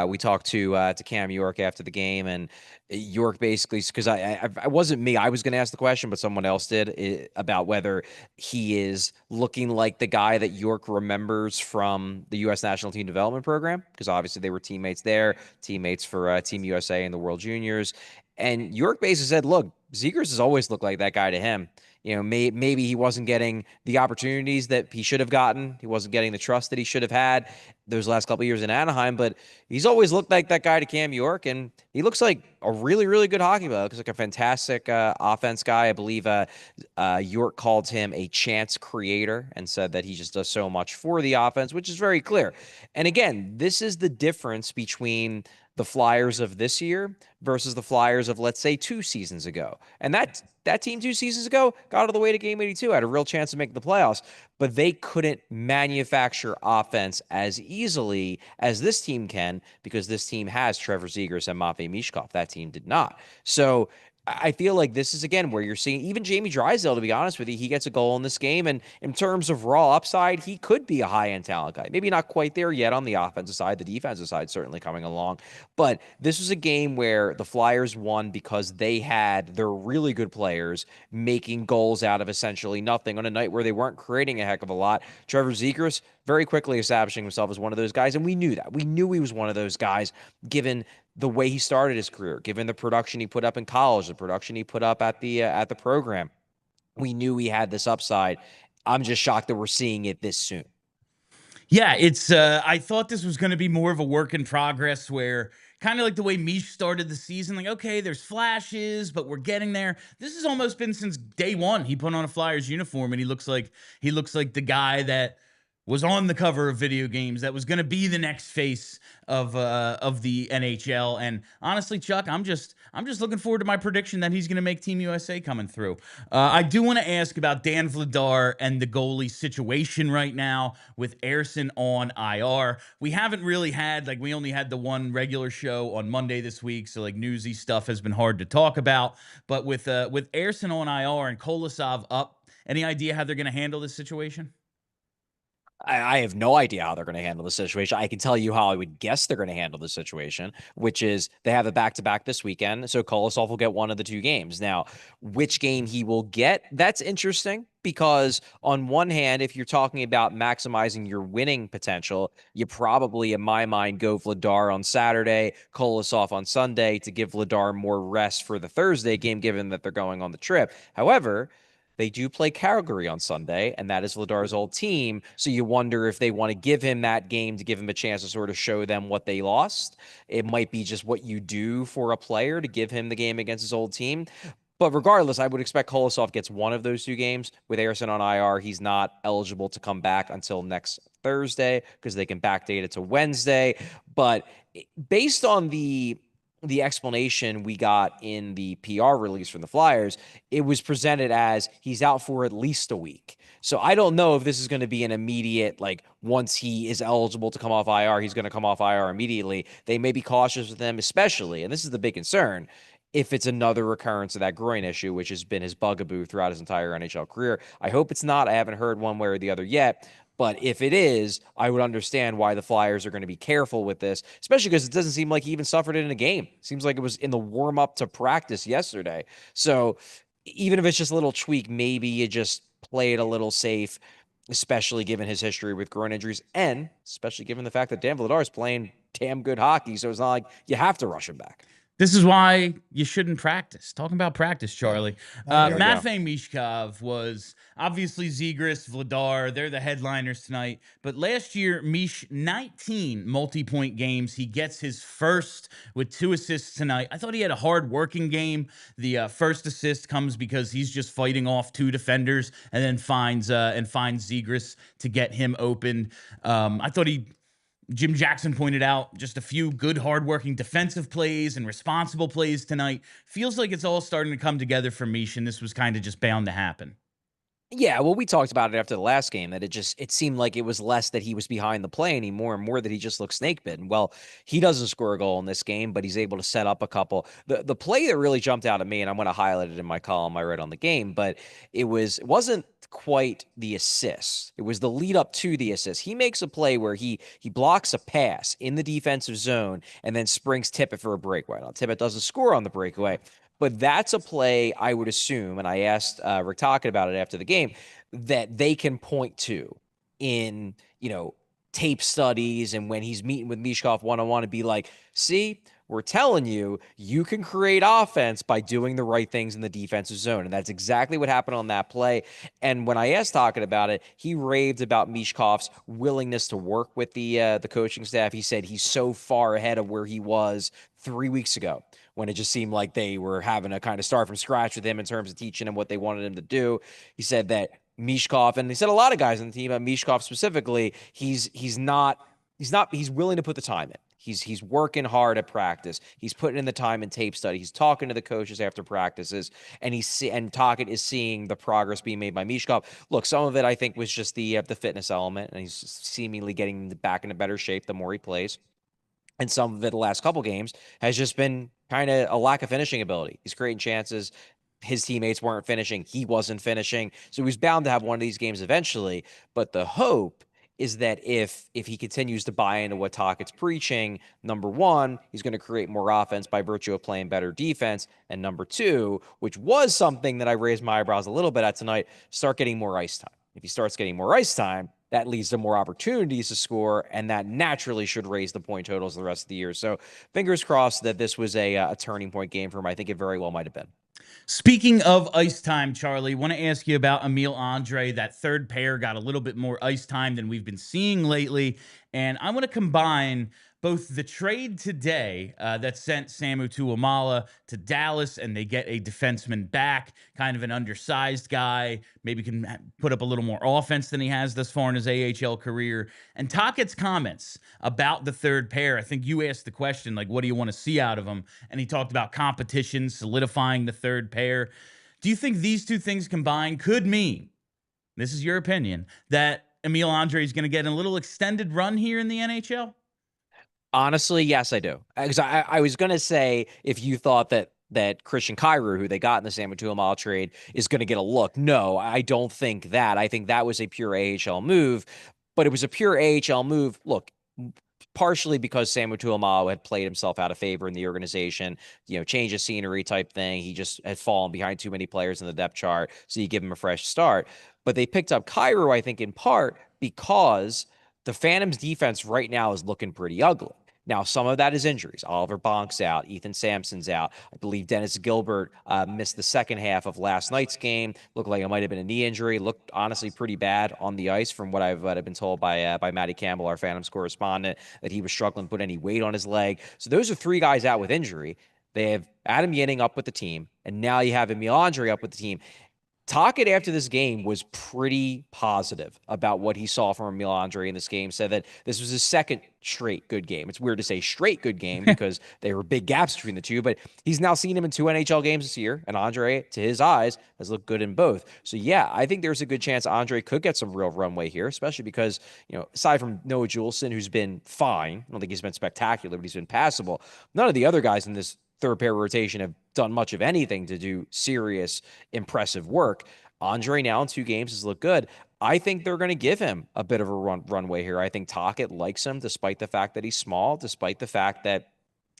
We talked to Cam York after the game, and York basically, because I wasn't me, I was going to ask the question, but someone else did, about whether he is looking like the guy that York remembers from the U.S. National Team Development Program, because obviously they were teammates there, teammates for Team USA and the World Juniors. And York basically said, "Look, Zegers has always looked like that guy to him." Maybe he wasn't getting the opportunities that he should have gotten. He wasn't getting the trust that he should have had those last couple of years in Anaheim, but he's always looked like that guy to Cam York, and he looks like a really, really good hockey player. Looks like a fantastic offense guy. I believe York called him a chance creator and said that he just does so much for the offense, which is very clear. And again, this is the difference between the Flyers of this year versus the Flyers of, let's say, 2 seasons ago. And that team 2 seasons ago got all the way to game 82, had a real chance to make the playoffs, but they couldn't manufacture offense as easily as this team can because this team has Trevor Zegras and Matvei Michkov. That team did not. So I feel like this is, again, where you're seeing even Jamie Drysdale, to be honest with you, he gets a goal in this game. And in terms of raw upside, he could be a high-end talent guy. Maybe not quite there yet on the offensive side. The defensive side certainly coming along. But this was a game where the Flyers won because they had their really good players making goals out of essentially nothing on a night where they weren't creating a heck of a lot. Trevor Zegras very quickly establishing himself as one of those guys, and we knew that. We knew he was one of those guys, given the way he started his career, given the production he put up in college, the production he put up at the program. We knew he had this upside. I'm just shocked that we're seeing it this soon. Yeah, I thought this was going to be more of a work in progress where kind of like the way Mish started the season, like, okay, there's flashes, but we're getting there. This has almost been since day one. He put on a Flyers uniform and he looks like the guy that was on the cover of video games that was going to be the next face of the NHL. And honestly, Chuck, I'm just looking forward to my prediction that he's going to make Team USA coming through. I do want to ask about Dan Vladar and the goalie situation right now with Ersson on IR. We haven't really had, we only had the one regular show on Monday this week, so newsy stuff has been hard to talk about. But with Ersson on IR and Kolosov up, any idea how they're going to handle this situation? I have no idea how they're going to handle the situation. I can tell you how I would guess they're going to handle the situation, which is they have a back-to-back this weekend, so Kolosov will get one of the 2 games. Now, which game he will get, that's interesting because on one hand, if you're talking about maximizing your winning potential, you probably, in my mind, go Vladar on Saturday, Kolosov on Sunday to give Vladar more rest for the Thursday game, given that they're going on the trip. However, they do play Calgary on Sunday, and that is Vladar's old team. So you wonder if they want to give him that game to give him a chance to sort of show them what they lost. It might be just what you do for a player to give him the game against his old team. But regardless, I would expect Kolosov gets one of those 2 games. With Ersson on IR, he's not eligible to come back until next Thursday because they can backdate it to Wednesday. But based on the explanation we got in the PR release from the Flyers, it was presented as he's out for at least a week. So I don't know if this is going to be an immediate, once he is eligible to come off IR, he's going to come off IR immediately. They may be cautious with him, especially, and this is the big concern, if it's another recurrence of that groin issue, which has been his bugaboo throughout his entire NHL career. I hope it's not. I haven't heard one way or the other yet. But if it is, I would understand why the Flyers are going to be careful with this, especially because it doesn't seem like he even suffered it in a game. It seems like it was in the warm-up to practice yesterday. So even if it's just a little tweak, maybe you just play it a little safe, especially given his history with groin injuries and especially given the fact that Dan Vladar is playing damn good hockey. So it's not like you have to rush him back. This is why you shouldn't practice. Talking about practice, Charlie. Matvei Michkov was obviously Zegras, Vladar. They're the headliners tonight. But last year, Mish, 19 multi-point games. He gets his first with 2 assists tonight. I thought he had a hard-working game. The first assist comes because he's just fighting off 2 defenders and then finds Zegras to get him open. I thought Jim Jackson pointed out just a few good, hardworking defensive plays and responsible plays tonight. Feels like it's all starting to come together for Mish, and this was kind of just bound to happen. Yeah, well, we talked about it after the last game that it seemed like it was less that he was behind the play anymore and more that he just looked snake bitten. Well, he doesn't score a goal in this game, but he's able to set up a couple. The play that really jumped out at me, and I'm going to highlight it in my column I wrote on the game, but it wasn't quite the assist. It was the lead up to the assist. He makes a play where he blocks a pass in the defensive zone and then springs Tippett for a breakaway. Now Tippett doesn't score on the breakaway, but that's a play I would assume, and I asked Rick Tocchet about it after the game, that they can point to in, tape studies and when he's meeting with Michkov one-on-one and be like, see, we're telling you, you can create offense by doing the right things in the defensive zone. And that's exactly what happened on that play. And when I asked Tocchet about it, he raved about Michkov's willingness to work with the coaching staff. He said he's so far ahead of where he was 3 weeks ago, when it just seemed like they were having to kind of start from scratch with him in terms of teaching him what they wanted him to do. He said that Michkov, and he said a lot of guys on the team, but Michkov specifically, he's willing to put the time in. He's working hard at practice. He's putting in the time in tape study. He's talking to the coaches after practices, and Tocchet is seeing the progress being made by Michkov. Look, some of it I think was just the fitness element, and he's seemingly getting back into better shape the more he plays. And some of it the last couple games has just been kind of a lack of finishing ability. He's creating chances. His teammates weren't finishing. He wasn't finishing. So he's bound to have one of these games eventually. But the hope is that if he continues to buy into what Tocchet's preaching, number one, he's going to create more offense by virtue of playing better defense. And number two, which was something that I raised my eyebrows a little bit at tonight, start getting more ice time. If he starts getting more ice time, that leads to more opportunities to score, and that naturally should raise the point totals the rest of the year. So fingers crossed that this was a turning point game for him. I think it very well might have been. Speaking of ice time, Charlie, want to ask you about Emil Andrae. That third pair got a little bit more ice time than we've been seeing lately. And I want to combine both the trade today that sent Samu Tuomaala to Dallas, and they get a defenseman back, kind of an undersized guy, maybe can put up a little more offense than he has thus far in his AHL career. And Tocchet's comments about the third pair, I think you asked the question, like, what do you want to see out of them? And he talked about competition, solidifying the third pair. Do you think these two things combined could mean, this is your opinion, that Emil Andrae is going to get a little extended run here in the NHL? Honestly, yes, I do. Because I was going to say, if you thought that Christian Kyrou, who they got in the Samu Tuomaala trade, is going to get a look. No, I don't think that. I think that was a pure AHL move, but it was a pure AHL move. Look, partially because Samu Tuomaala had played himself out of favor in the organization, change of scenery type thing. He just had fallen behind too many players in the depth chart, so you give him a fresh start. But they picked up Kyrou, I think, in part because the Phantoms defense right now is looking pretty ugly. Now, some of that is injuries. Oliver Bonk's out. Ethan Sampson's out. I believe Dennis Gilbert missed the second half of last night's game. Looked like it might have been a knee injury. Looked honestly pretty bad on the ice from what I've been told by Matty Campbell, our Phantoms correspondent, that he was struggling to put any weight on his leg. So those are three guys out with injury. They have Adam Yenning up with the team, and now you have Emil Andrae up with the team. Tocchet after this game was pretty positive about what he saw from Emil Andrae in this game, said that this was his second straight good game. It's weird to say straight good game because there were big gaps between the two, but he's now seen him in 2 NHL games this year, and Andrae, to his eyes, has looked good in both. So yeah, I think there's a good chance Andrae could get some real runway here, especially because, aside from Noah Juleson, who's been fine, I don't think he's been spectacular, but he's been passable, none of the other guys in this third pair rotation have done much of anything to do serious, impressive work. Andrae now in 2 games has looked good. I think they're going to give him a bit of a runway here. I think Tocchet likes him despite the fact that he's small, despite the fact that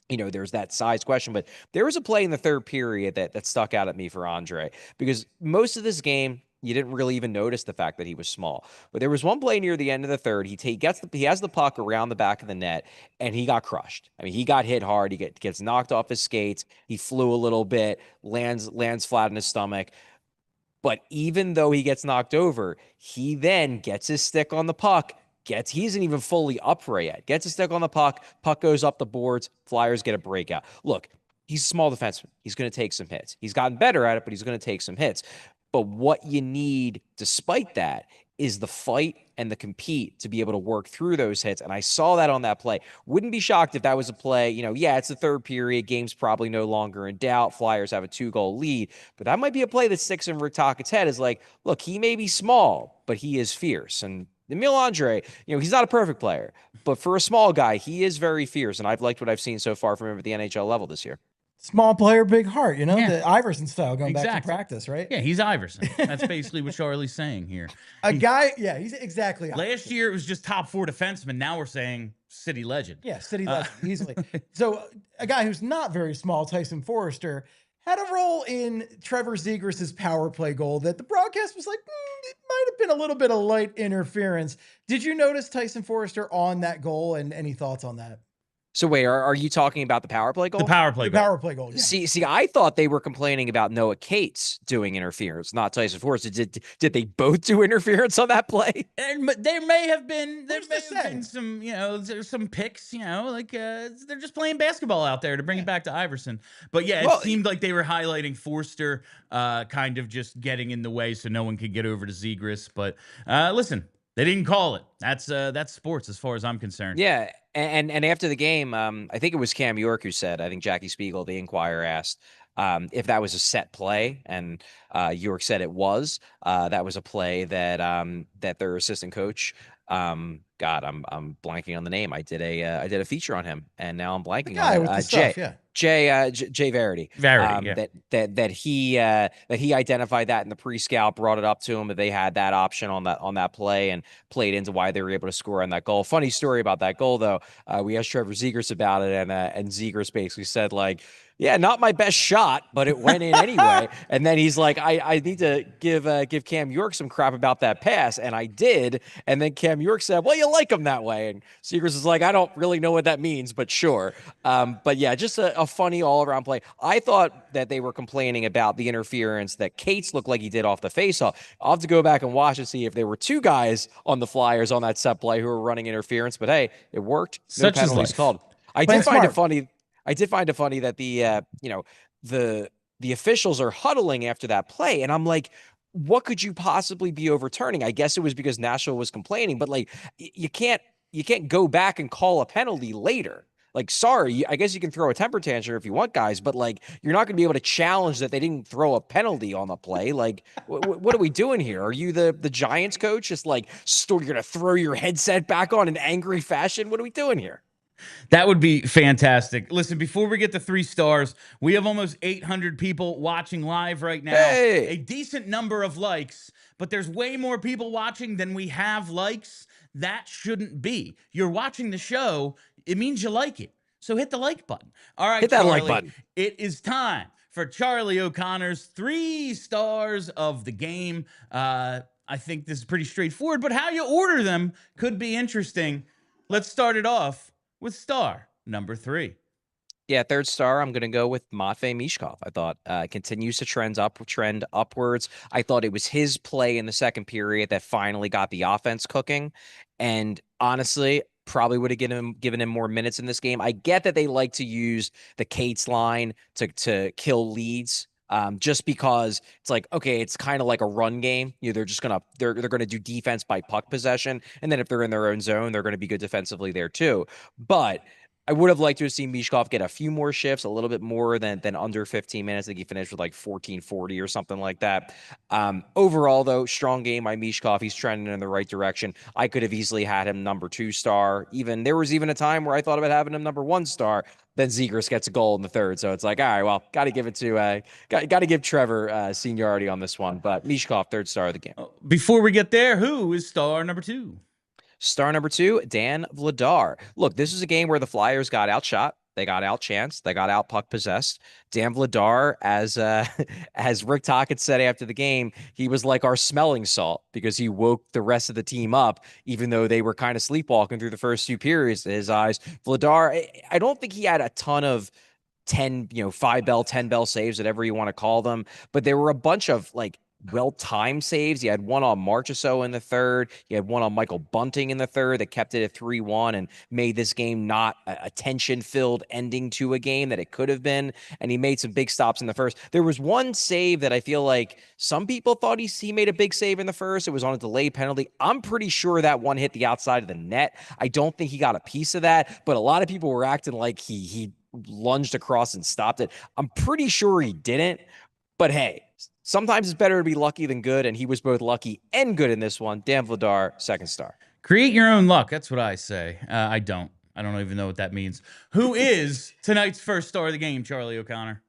there's that size question. But there was a play in the third period that stuck out at me for Andrae, because most of this game, you didn't really even notice the fact that he was small. But there was one play near the end of the third. He has the puck around the back of the net, and he got crushed. I mean, he got hit hard. He gets knocked off his skates. He flew a little bit, lands flat on his stomach. But even though he gets knocked over, he then gets his stick on the puck. He isn't even fully upright yet. Gets a stick on the puck. Puck goes up the boards. Flyers get a breakout. Look, he's a small defenseman. He's going to take some hits. He's gotten better at it, but he's going to take some hits. But what you need, despite that, is the fight and the compete to be able to work through those hits. And I saw that on that play. Wouldn't be shocked if that was a play, yeah, it's the third period. Game's probably no longer in doubt. Flyers have a 2-goal lead. But that might be a play that sticks in Rick Tocchet's head is like, look, he may be small, but he is fierce. And Emil Andrae, he's not a perfect player. But for a small guy, he is very fierce. And I've liked what I've seen so far from him at the NHL level this year. Small player, big heart, Yeah. the Iverson style going back to Exactly. practice, right? Yeah, he's Iverson. That's basically what Charlie's saying here. He's exactly Last Iverson. year it was just top 4 defenseman. Now we're saying city legend. Yeah, city legend, easily. So a guy who's not very small, Tyson Forrester, had a role in Trevor Zegras' power play goal that the broadcast was like, it might have been a little bit of light interference. Did you notice Tyson Forrester on that goal, and any thoughts on that? So wait, are you talking about the power play goal? The power play goal. Yeah. See, I thought they were complaining about Noah Cates doing interference, not Tyson Forrester. Did they both do interference on that play? And there may have been some, there's some picks, they're just playing basketball out there to bring it back to Iverson. But yeah, it seemed like they were highlighting Forster kind of just getting in the way so no one could get over to Zegras. But listen, they didn't call it. That's sports as far as I'm concerned. Yeah. And after the game, I think it was Cam York who said, I think Jackie Spiegel, the Inquirer, asked if that was a set play, and York said it was. That was a play that their assistant coach, I'm blanking on the name. I did a feature on him, and now I'm blanking on it. Jay Verity. That he identified that in the pre-scout, brought it up to him, that they had that option on that play and played into why they were able to score on that goal. Funny story about that goal though. We asked Trevor Zegras about it, and Zegras basically said like, yeah, not my best shot, but it went in anyway. And then he's like, I need to give Cam York some crap about that pass, and I did. And then Cam York said, well, you like him that way. And Zegras is like, I don't really know what that means, but sure. But yeah, just a funny all-around play. I thought that they were complaining about the interference that Cates looked like he did off the faceoff. I'll have to go back and watch and see if there were 2 guys on the Flyers on that set play who were running interference. But hey, it worked. No penalties called. I did find it funny that the officials are huddling after that play, and I'm like, what could you possibly be overturning? I guess it was because Nashville was complaining, but like you can't go back and call a penalty later. Like, sorry, I guess you can throw a temper tantrum if you want, guys, but like you're not going to be able to challenge that they didn't throw a penalty on the play. Like, what are we doing here? Are you the Giants coach? Just like, you're going to throw your headset back on in angry fashion? What are we doing here? That would be fantastic. Listen, before we get to 3 stars, we have almost 800 people watching live right now. Hey. A decent number of likes, but there's way more people watching than we have likes. That shouldn't be. You're watching the show. It means you like it. So hit the like button. All right, hit that Charlie, like button. It is time for Charlie O'Connor's 3 stars of the game. I think this is pretty straightforward, but how you order them could be interesting. Let's start it off with star number 3. Yeah, 3rd star, I'm going to go with Matvei Michkov. I thought continues to trend upwards. I thought it was his play in the second period that finally got the offense cooking. And honestly, probably would have given him more minutes in this game. I get that they like to use the Cates line to kill leads. Just because it's like, okay, it's kind of like a run game. They're just gonna do defense by puck possession, and then if they're in their own zone, they're gonna be good defensively there too. But I would have liked to have seen Michkov get a few more shifts, a little bit more than under 15 minutes. I think he finished with like 14:40 or something like that. Overall, though, strong game by Michkov. He's trending in the right direction. I could have easily had him number 2 star. There was even a time where I thought about having him number 1 star. Then Zegras gets a goal in the 3rd. So it's like, all right, well, got to give it to got to give Trevor seniority on this one. But Michkov, 3rd star of the game. Before we get there, who is star number 2? Star number 2, Dan Vladar. Look, this is a game where the Flyers got outshot. They got outchanced. They got out puck possessed. Dan Vladar, as Rick Tocchet said after the game, he was like our smelling salt because he woke the rest of the team up, even though they were kind of sleepwalking through the first 2 periods to his eyes. Vladar, I don't think he had a ton of 5 bell, 10 bell saves, whatever you want to call them, but there were a bunch of like well-timed saves. You had one on Marchessault in the third. You had one on Michael Bunting in the third that kept it at 3-1 and made this game not a tension-filled ending to a game that it could have been. And he made some big stops in the first. There was one save that I feel like some people thought he made a big save in the first. It was on a delay penalty. I'm pretty sure that one hit the outside of the net. I don't think he got a piece of that, but a lot of people were acting like he lunged across and stopped it. I'm pretty sure he didn't. But hey, sometimes it's better to be lucky than good, and he was both lucky and good in this one. Dan Vladar, second star. Create your own luck. That's what I say. I don't even know what that means. Who is tonight's first star of the game, Charlie O'Connor?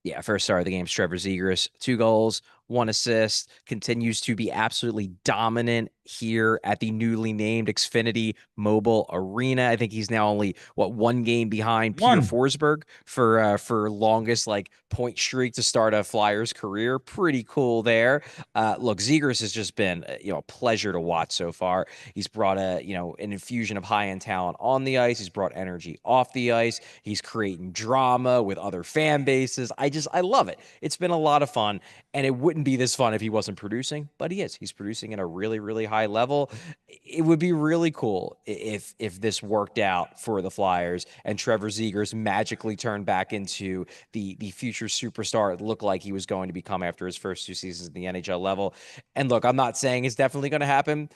Yeah, first star of the game is Trevor Zegras. 2 goals, 1 assist, continues to be absolutely dominant here at the newly named Xfinity Mobile Arena. I think he's now only, 1 game behind Peter Forsberg for longest point streak to start a Flyers career. Pretty cool there. Look, Zegras has just been a pleasure to watch so far. He's brought an infusion of high-end talent on the ice. He's brought energy off the ice. He's creating drama with other fan bases. I love it. It's been a lot of fun, and it wouldn't be this fun if he wasn't producing, but he is. He's producing at a really, really high level. It would be really cool if this worked out for the Flyers and Trevor Zegras magically turned back into the future superstar it looked like he was going to become after his first 2 seasons at the NHL level. And look, I'm not saying it's definitely going to happen,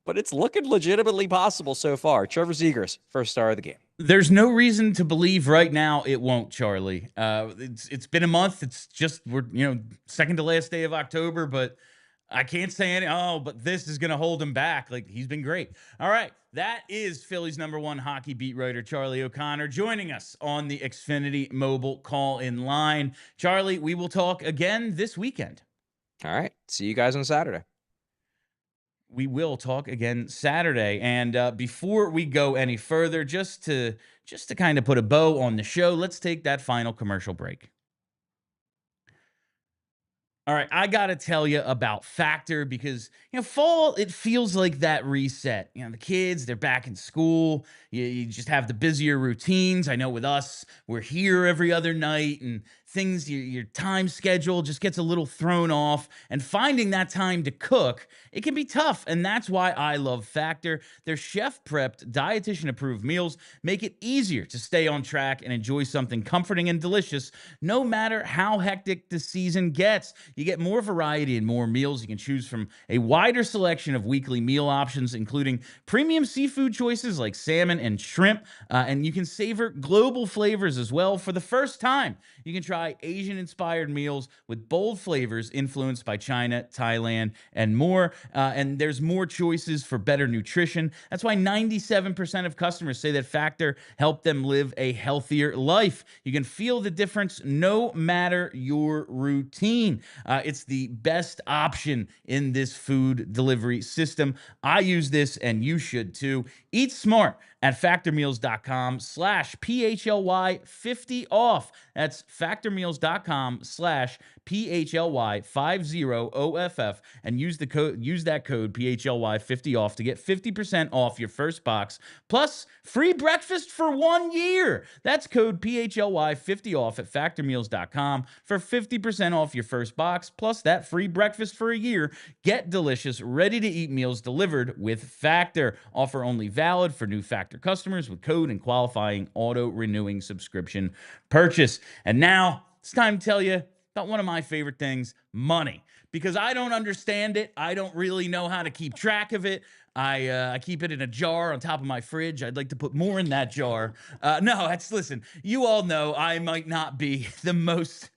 but it's looking legitimately possible so far. Trevor Zegras, first star of the game. There's no reason to believe right now it won't, Charlie. It's been a month. It's just we're second to last day of October, but I can't say any. Oh, but this is gonna hold him back. Like, he's been great. All right, that is Philly's #1 hockey beat writer Charlie O'Connor joining us on the Xfinity Mobile call-in line. Charlie, we will talk again this weekend. All right, see you guys on Saturday. We will talk again Saturday. And before we go any further, just to kind of put a bow on the show, let's take that final commercial break. All right, I got to tell you about Factor because, fall, it feels like that reset. The kids, they're back in school. You just have the busier routines. I know with us, we're here every other night and things, your time schedule just gets a little thrown off. And finding that time to cook, it can be tough. And that's why I love Factor. Their chef-prepped, dietitian-approved meals make it easier to stay on track and enjoy something comforting and delicious, no matter how hectic the season gets. You get more variety and more meals. You can choose from a wider selection of weekly meal options, including premium seafood choices like salmon and shrimp. And you can savor global flavors as well. For the first time, you can try Asian-inspired meals with bold flavors influenced by China, Thailand, and more. And there's more choices for better nutrition. That's why 97% of customers say that Factor helped them live a healthier life. You can feel the difference no matter your routine. It's the best option in this food delivery system. I use this, and you should too. Eat smart at factormeals.com/PHLY50 off. That's factormeals.com/PHLY50OFF and use that code PHLY50 off to get 50% off your first box plus free breakfast for 1 year. That's code PHLY50 off at factormeals.com for 50% off your first box plus that free breakfast for a year. Get delicious, ready to eat meals delivered with Factor. Offer only valid for new Factor customers with code and qualifying auto-renewing subscription purchase. And now it's time to tell you about one of my favorite things, money. Because I don't understand it. I don't really know how to keep track of it. I keep it in a jar on top of my fridge. I'd like to put more in that jar. Listen, you all know I might not be the most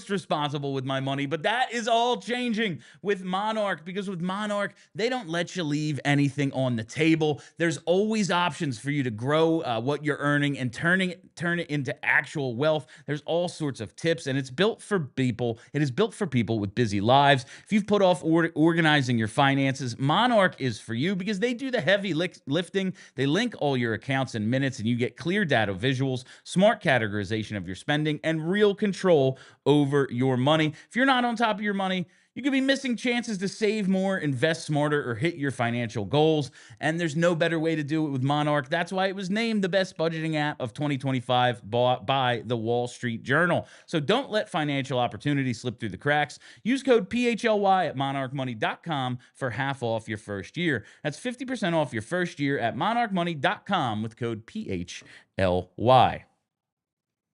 responsible with my money, but that is all changing with Monarch, because with Monarch, they don't let you leave anything on the table. There's always options for you to grow what you're earning and turn it into actual wealth. There's all sorts of tips, and it's built for people. It is built for people with busy lives. If you've put off organizing your finances, Monarch is for you, because they do the heavy lifting. They link all your accounts in minutes, and you get clear data visuals, smart categorization of your spending, and real control over your money. If you're not on top of your money, You could be missing chances to save more, invest smarter, or hit your financial goals. And there's no better way to do it with Monarch. That's why it was named the best budgeting app of 2025 by the Wall Street Journal. So don't let financial opportunity slip through the cracks. Use code PHLY at monarchmoney.com for half off your first year. That's 50% off your first year at monarchmoney.com with code PHLY.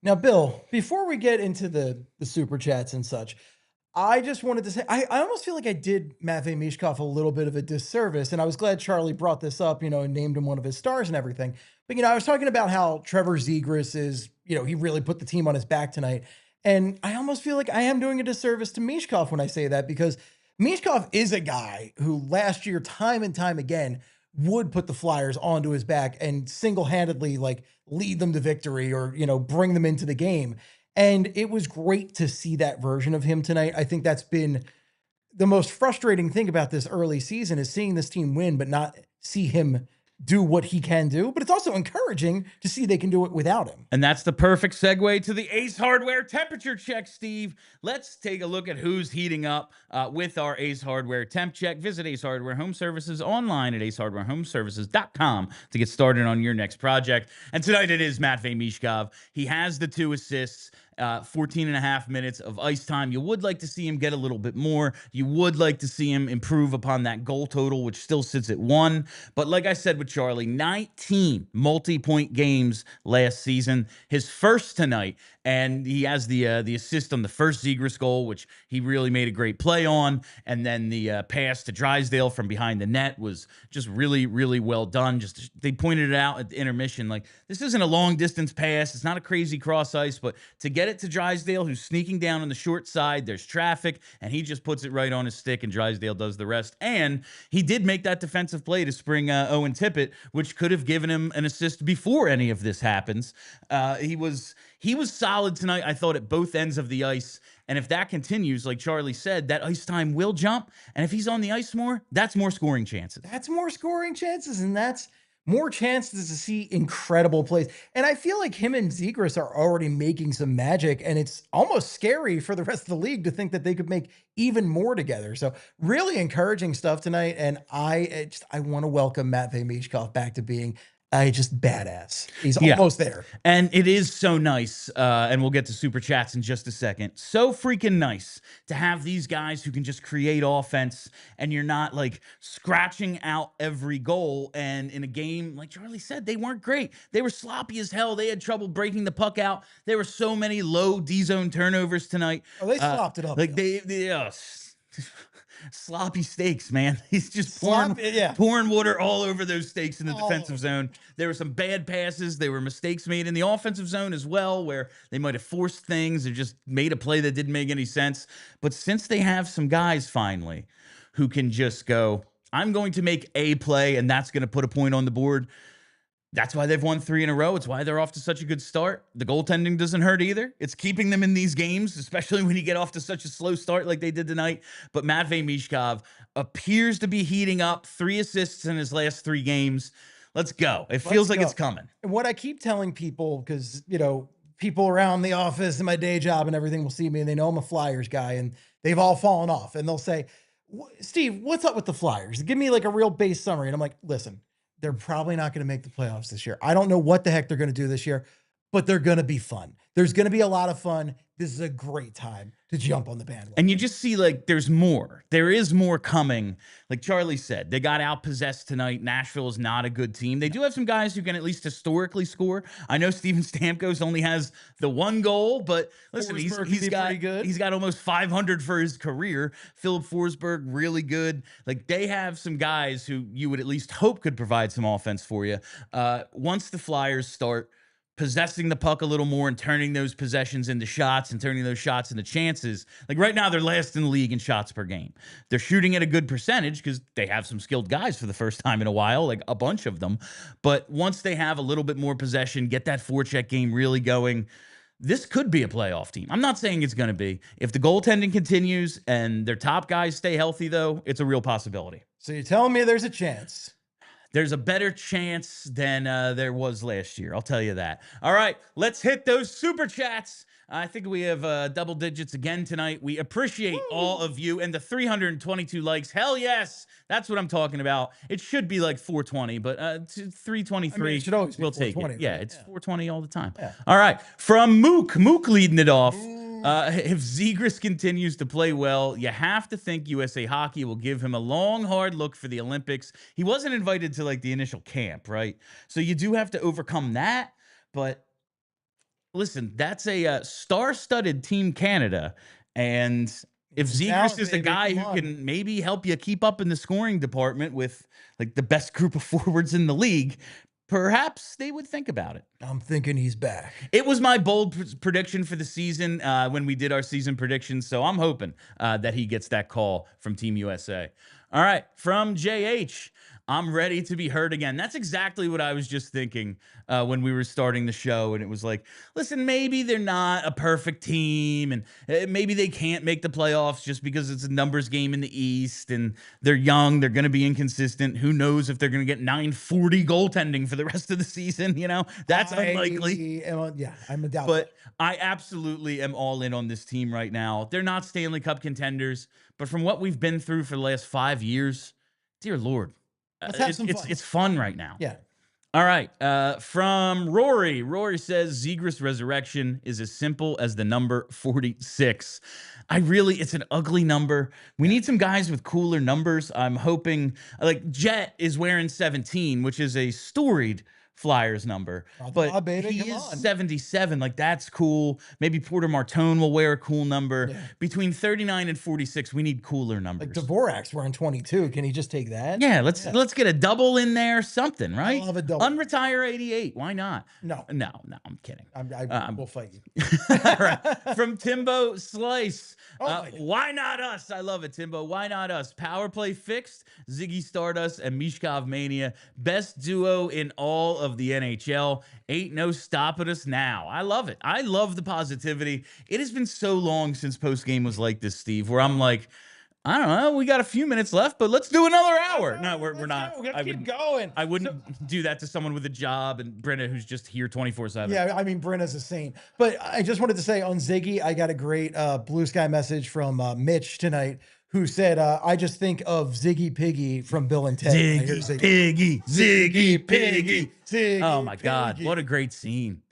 Now, Bill, before we get into the super chats and such, I just wanted to say I almost feel like I did Matvei Michkov a little bit of a disservice, and I was glad Charlie brought this up, and named him one of his stars and everything. But I was talking about how Trevor Zegras is, he really put the team on his back tonight, and I almost feel like I am doing a disservice to Michkov when I say that, because Michkov is a guy who last year, time and time again, would put the Flyers onto his back and single-handedly lead them to victory or bring them into the game. And it was great to see that version of him tonight. I think that's been the most frustrating thing about this early season, is seeing this team win, but not see him do what he can do. But it's also encouraging to see they can do it without him. And that's the perfect segue to the Ace Hardware temperature check, Steve. Let's take a look at who's heating up with our Ace Hardware temp check. Visit Ace Hardware Home Services online at acehardwarehomeservices.com to get started on your next project. And tonight it is Matvei Michkov. He has the 2 assists. 14 and a half minutes of ice time. You would like to see him get a little bit more. You would like to see him improve upon that goal total, which still sits at 1. But like I said with Charlie, 19 multi-point games last season. His first tonight, and he has the assist on the first Zegras goal, which he really made a great play on. And then the pass to Drysdale from behind the net was just really, really well done. Just they pointed it out at the intermission, this isn't a long distance pass. It's not a crazy cross ice, but to get it to Drysdale, who's sneaking down on the short side, there's traffic, and he just puts it right on his stick, and Drysdale does the rest. And he did make that defensive play to spring Owen Tippett, which could have given him an assist before any of this happens. He was solid tonight, I thought, at both ends of the ice. And if that continues, like Charlie said, that ice time will jump. And if he's on the ice more, that's more scoring chances. That's more scoring chances, and that's more chances to see incredible plays. And I feel like him and Zegras are already making some magic, and it's almost scary for the rest of the league to think that they could make even more together. So really encouraging stuff tonight. And I want to welcome Matvei Michkov back to being just badass. He's almost there. And it is so nice, and we'll get to super chats in just a second. So freaking nice to have these guys who can just create offense, and you're not scratching out every goal. And in a game, like Charlie said, they weren't great. They were sloppy as hell. They had trouble breaking the puck out. There were so many low D-zone turnovers tonight. Oh, they slopped it up. Sloppy steaks, man. He's just pouring water all over those steaks in the defensive zone. There were some bad passes. There were mistakes made in the offensive zone as well, where they might have forced things or just made a play that didn't make any sense. But since they have some guys finally who can just go, I'm going to make a play, and that's going to put a point on the board. That's why they've won 3 in a row. It's why they're off to such a good start. The goaltending doesn't hurt either. It's keeping them in these games, especially when you get off to such a slow start like they did tonight. But Matvei Michkov appears to be heating up. 3 assists in his last 3 games. Let's go. It feels like it's coming. And what I keep telling people, because, people around the office and my day job and everything will see me and they know I'm a Flyers guy, and they've all fallen off. And they'll say, Steve, what's up with the Flyers? Give me a real base summary. And I'm like, listen, they're probably not going to make the playoffs this year. I don't know what the heck they're going to do this year, but they're going to be fun. There's going to be a lot of fun. This is a great time to jump on the bandwagon. And you just see there's more. There is more coming. Like Charlie said, they got outpossessed tonight. Nashville is not a good team. They do have some guys who can at least historically score. I know Steven Stamkos only has the 1 goal, but listen, he's got almost 500 for his career. Philip Forsberg, really good. They have some guys who you would at least hope could provide some offense for you. Once the Flyers start possessing the puck a little more and turning those possessions into shots and turning those shots into chances. Right now, they're last in the league in shots per game. They're shooting at a good percentage because they have some skilled guys for the first time in a while, a bunch of them. But once they have a little bit more possession, get that forecheck game really going, this could be a playoff team. I'm not saying it's going to be. If the goaltending continues and their top guys stay healthy, though, it's a real possibility. So you're telling me there's a chance? There's a better chance than there was last year. I'll tell you that. All right, let's hit those super chats. I think we have double digits again tonight. We appreciate all of you and the 322 likes. Hell yes. That's what I'm talking about. It should be like 420, but 323. I mean, it should always be we'll take it. 420, Yeah, right? it's Yeah. 420 all the time. Yeah. All right. From Mook leading it off. If Zegras continues to play well, you have to think USA Hockey will give him a long, hard look for the Olympics. He wasn't invited to like the initial camp, right? So you do have to overcome that. But listen, that's a star-studded Team Canada, and if Some Zegras talent, is the baby. guy Come who on. can maybe help you keep up in the scoring department with like the best group of forwards in the league, perhaps they would think about it. I'm thinking he's back. It was my bold prediction for the season when we did our season predictions, so I'm hoping that he gets that call from Team USA. All right, from JH, I'm ready to be heard again. That's exactly what I was just thinking when we were starting the show, and it was like, listen, maybe they're not a perfect team, and maybe they can't make the playoffs just because it's a numbers game in the East, and they're young, they're going to be inconsistent. Who knows if they're going to get 940 goaltending for the rest of the season, you know? That's unlikely. I'm a doubt. But I absolutely am all in on this team right now. They're not Stanley Cup contenders, but from what we've been through for the last 5 years, dear Lord, Let's have some fun. It's fun right now. Yeah. All right. From Rory. Rory says Zegras resurrection is as simple as the number 46. It's an ugly number. We need some guys with cooler numbers. I'm hoping like Jet is wearing 17, which is a storied Flyers number, but baby, he come is on. 77. Like that's cool. Maybe Porter Martone will wear a cool number. Yeah. Between 39 and 46, we need cooler numbers. Like Dvorak's wearing 22. Can he just take that? Yeah, let's get a double in there, something, right? I love a double. Unretire 88. Why not? No, I'm kidding. I will fight you. All right. From Timbo Slice. Oh my God. Why not us? I love it, Timbo. Why not us? Power play fixed. Ziggy Stardust and Michkov Mania. Best duo in all of the NHL. Ain't no stopping us now. I love it. I love the positivity. It has been so long since Postgame was like this, Steve, where I'm like, I don't know. We got a few minutes left, but let's do another hour. No, we're not. We gotta keep going. I wouldn't do that to someone with a job and Brenna who's just here 24/7. Yeah, I mean, Brenna's a saint. But I just wanted to say on Ziggy, I got a great Blue Sky message from Mitch tonight, who said, I just think of Ziggy Piggy from Bill and Ted. Ziggy Piggy, Ziggy Piggy. Ziggy Oh my God, Piggy. what a great scene.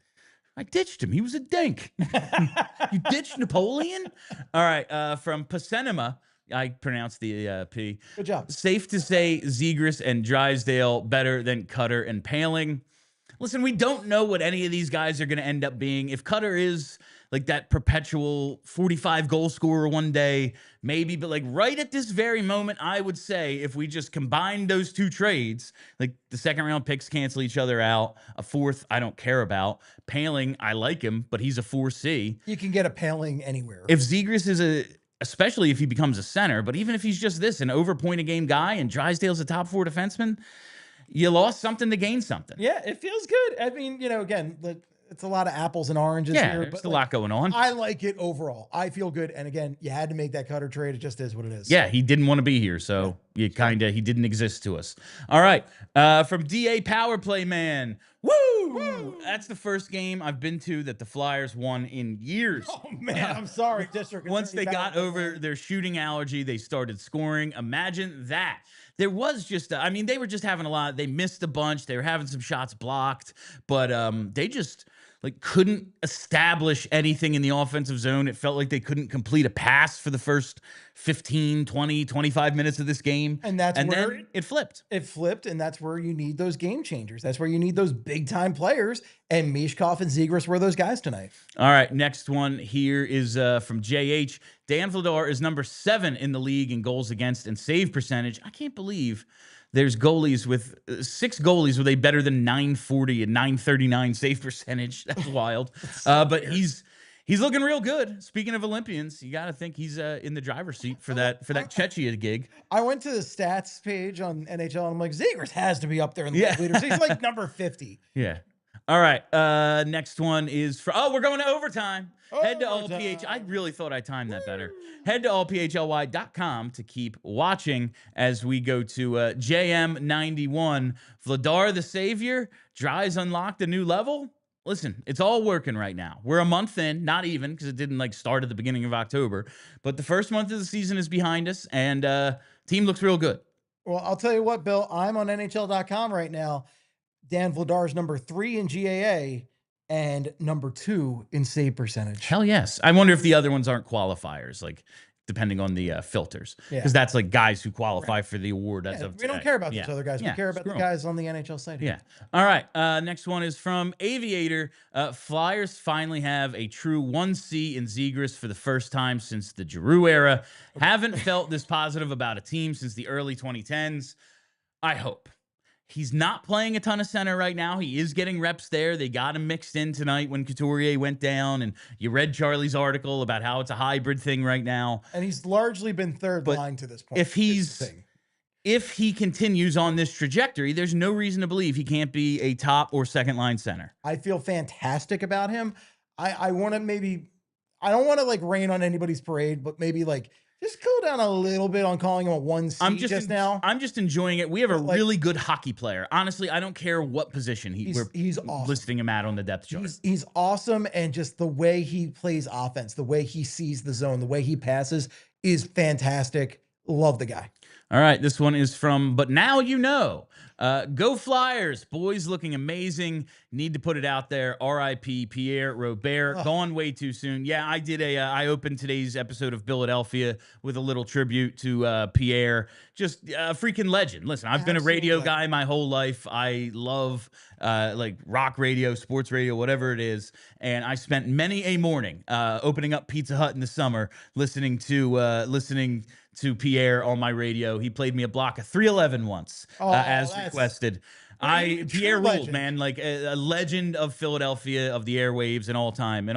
I ditched him. He was a dink. You ditched Napoleon? All right, from Pacenema. I pronounced the P. Good job. Safe to say Zegras and Drysdale better than Cutter and Paling. Listen, we don't know what any of these guys are going to end up being. If Cutter is like that perpetual 45 goal scorer one day, maybe, but like right at this very moment, I would say if we just combine those two trades, like the second round picks cancel each other out, a fourth I don't care about. Paling, I like him, but he's a 4C. You can get a Paling anywhere. If Zegras is especially if he becomes a center, but even if he's just an over point a game guy and Drysdale's a top 4 defenseman, you lost something to gain something. Yeah, it feels good. I mean, again, it's a lot of apples and oranges Yeah, here. there's a lot going on. I like it overall. I feel good. And again, you had to make that Cutter trade. It just is what it is. Yeah, he didn't want to be here, so he didn't exist to us. All right, from DA Power Play Man. Woo! That's the first game I've been to that the Flyers won in years. Oh, man, I'm sorry, District. Once they Attorney got Power over Play. their shooting allergy, they started scoring. Imagine that. There was just, they were just having a lot. They missed a bunch. They were having some shots blocked, but they just couldn't establish anything in the offensive zone. It felt like they couldn't complete a pass for the first 15, 20, 25 minutes of this game. And where then it flipped. It flipped, and that's where you need those game changers. That's where you need those big-time players, and Michkov and Zegras were those guys tonight. All right, next one here is from JH. Dan Vladar is number 7 in the league in goals against and save percentage. I can't believe there's goalies with 6 goalies with a better than 940 and 939 save percentage. That's wild. But he's looking real good. Speaking of Olympians, you got to think he's in the driver's seat for that Czechia gig. I went to the stats page on NHL, and I'm like, Zegras has to be up there in the leaders. He's like number 50. Yeah. All right. Next one is we're going to overtime. Head to AllPH. I really thought I timed that better. Head to allphly.com to keep watching as we go to JM91. Vladar the Savior. Dries unlocked a new level. listen, it's all working right now. We're a month in, not even because it didn't like start at the beginning of October, but the first month of the season is behind us, and team looks real good. Well, I'll tell you what, Bill, I'm on NHL.com right now. Dan Vladar's number 3 in GAA and number 2 in save percentage. Hell yes. I wonder if the other ones aren't qualifiers, like depending on the filters, because that's like guys who qualify for the award as of we today. don't care about those other guys. We care about the guys on the NHL site. Yeah. All right. Next one is from Aviator. Flyers finally have a true 1C in Zegras for the first time since the Giroux era. Haven't felt this positive about a team since the early 2010s. I hope. He's not playing a ton of center right now. He is getting reps there. They got him mixed in tonight when Couturier went down, and you read Charlie's article about how it's a hybrid thing right now. And he's largely been third line to this point. If he continues on this trajectory, there's no reason to believe he can't be a top or second line center. I feel fantastic about him. I want to I don't want to like rain on anybody's parade, but maybe like just go down a little bit on calling him a 1C just now. I'm just enjoying it. We have a really good hockey player. Honestly, I don't care what position he's awesome. Listing him out on the depth chart. He's awesome, and just the way he plays offense, the way he sees the zone, the way he passes is fantastic. Love the guy. All right, this one is from But Now You Know. Go Flyers. Boys looking amazing. Need to put it out there. R.I.P. Pierre Robert. Gone way too soon. Yeah, I did I opened today's episode of Philadelphia with a little tribute to Pierre. Just a freaking legend. Listen, I've been a radio guy my whole life. I love like rock radio, sports radio, whatever it is. And I spent many a morning opening up Pizza Hut in the summer listening to Pierre on my radio. He played me a block of 311 once, as requested. Pierre ruled, man, like a legend of Philadelphia, of the airwaves, an all-timer.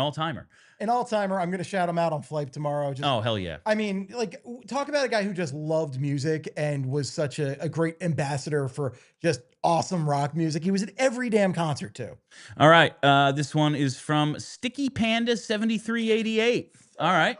An all-timer. I'm going to shout him out on Flight tomorrow. Oh, hell yeah. I mean, like, talk about a guy who just loved music and was such a great ambassador for just awesome rock music. He was at every damn concert, too. All right. This one is from Sticky Panda 7388. All right.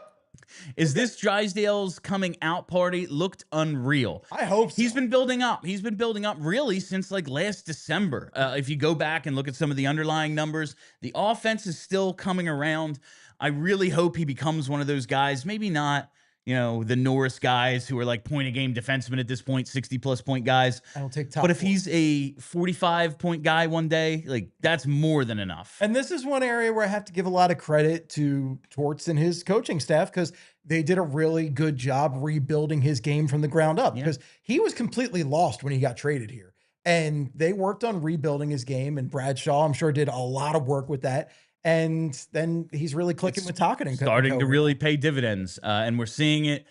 Is this Drysdale's coming out party? Looked unreal. I hope so. He's been building up. He's been building up really since like last December. If you go back and look at some of the underlying numbers, the offense is still coming around. I really hope he becomes one of those guys. Maybe not, the Norris guys who are like point-a-game defensemen at this point, 60-plus point guys. I don't take top. But if he's a 45-point guy one day, like that's more than enough. And this is one area where I have to give a lot of credit to Torts and his coaching staff because they did a really good job rebuilding his game from the ground up because he was completely lost when he got traded here. And they worked on rebuilding his game, and Bradshaw, I'm sure, did a lot of work with that. And then he's really clicking with Takanen. Starting to really pay dividends, and we're seeing it.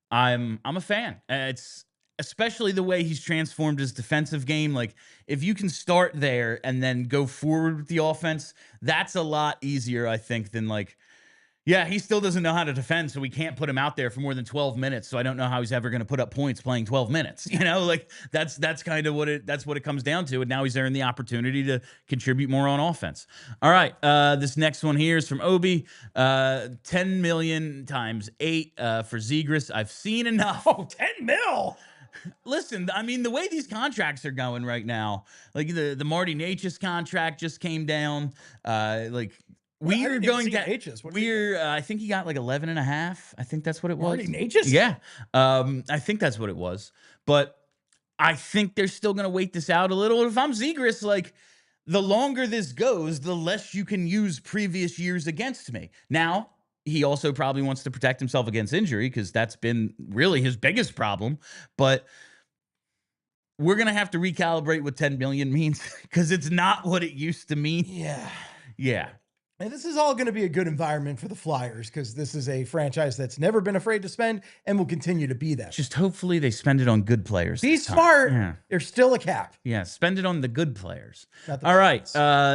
I'm a fan. It's especially the way he's transformed his defensive game. Like if you can start there and then go forward with the offense, that's a lot easier, I think, than like, yeah, he still doesn't know how to defend, so we can't put him out there for more than 12 minutes. So I don't know how he's ever going to put up points playing 12 minutes. Like that's kind of what it comes down to. And now he's earned the opportunity to contribute more on offense. All right, this next one here is from Obi. 10 million times 8 for Zegras. I've seen enough. 10 mil. Listen, I mean, the way these contracts are going right now, like the Marty Necas contract just came down. We're going down. I think he got like 11 and a half. I think that's what it was. Marty Necas? Yeah. I think that's what it was. But I think they're still going to wait this out a little. If I'm Zegras, like the longer this goes, the less you can use previous years against me. Now, he also probably wants to protect himself against injury because that's been really his biggest problem. But we're going to have to recalibrate what 10 million means because it's not what it used to mean. Yeah. And this is all going to be a good environment for the Flyers because this is a franchise that's never been afraid to spend and will continue to be that. Just hopefully they spend it on good players. Be smart. Yeah. There's still a cap. Yeah, spend it on the good players. All right,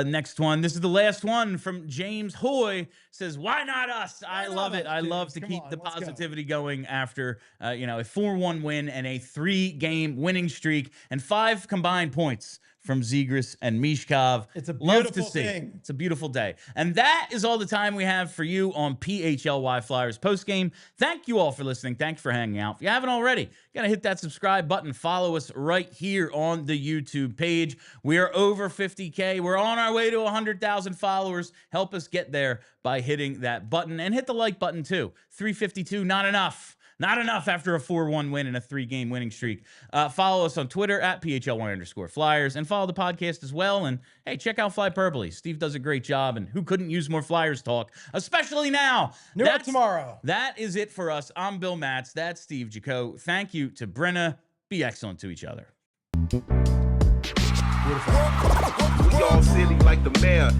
next one. This is the last one from James Hoy. Says, why not us? I love it. I love to keep the positivity going after a 4-1 win and a 3-game winning streak and 5 combined points from Zegras and Michkov. It's a Love to beautiful see. thing. It's a beautiful day. And that is all the time we have for you on PHLY Flyers postgame. Thank you all for listening. Thanks for hanging out. If you haven't already, you got to hit that subscribe button. Follow us right here on the YouTube page. We are over 50K. We're on our way to 100,000 followers. Help us get there by hitting that button, and hit the like button too. 352, not enough. Not enough after a 4-1 win and a 3-game winning streak. Follow us on Twitter at PHLY_Flyers, and follow the podcast as well. And hey, check out Flyperbole. Steve does a great job, and who couldn't use more Flyers talk, especially now? New York tomorrow. That is it for us. I'm Bill Matz. That's Steve Jaco. Thank you to Brenna. Be excellent to each other. We all silly like the mayor.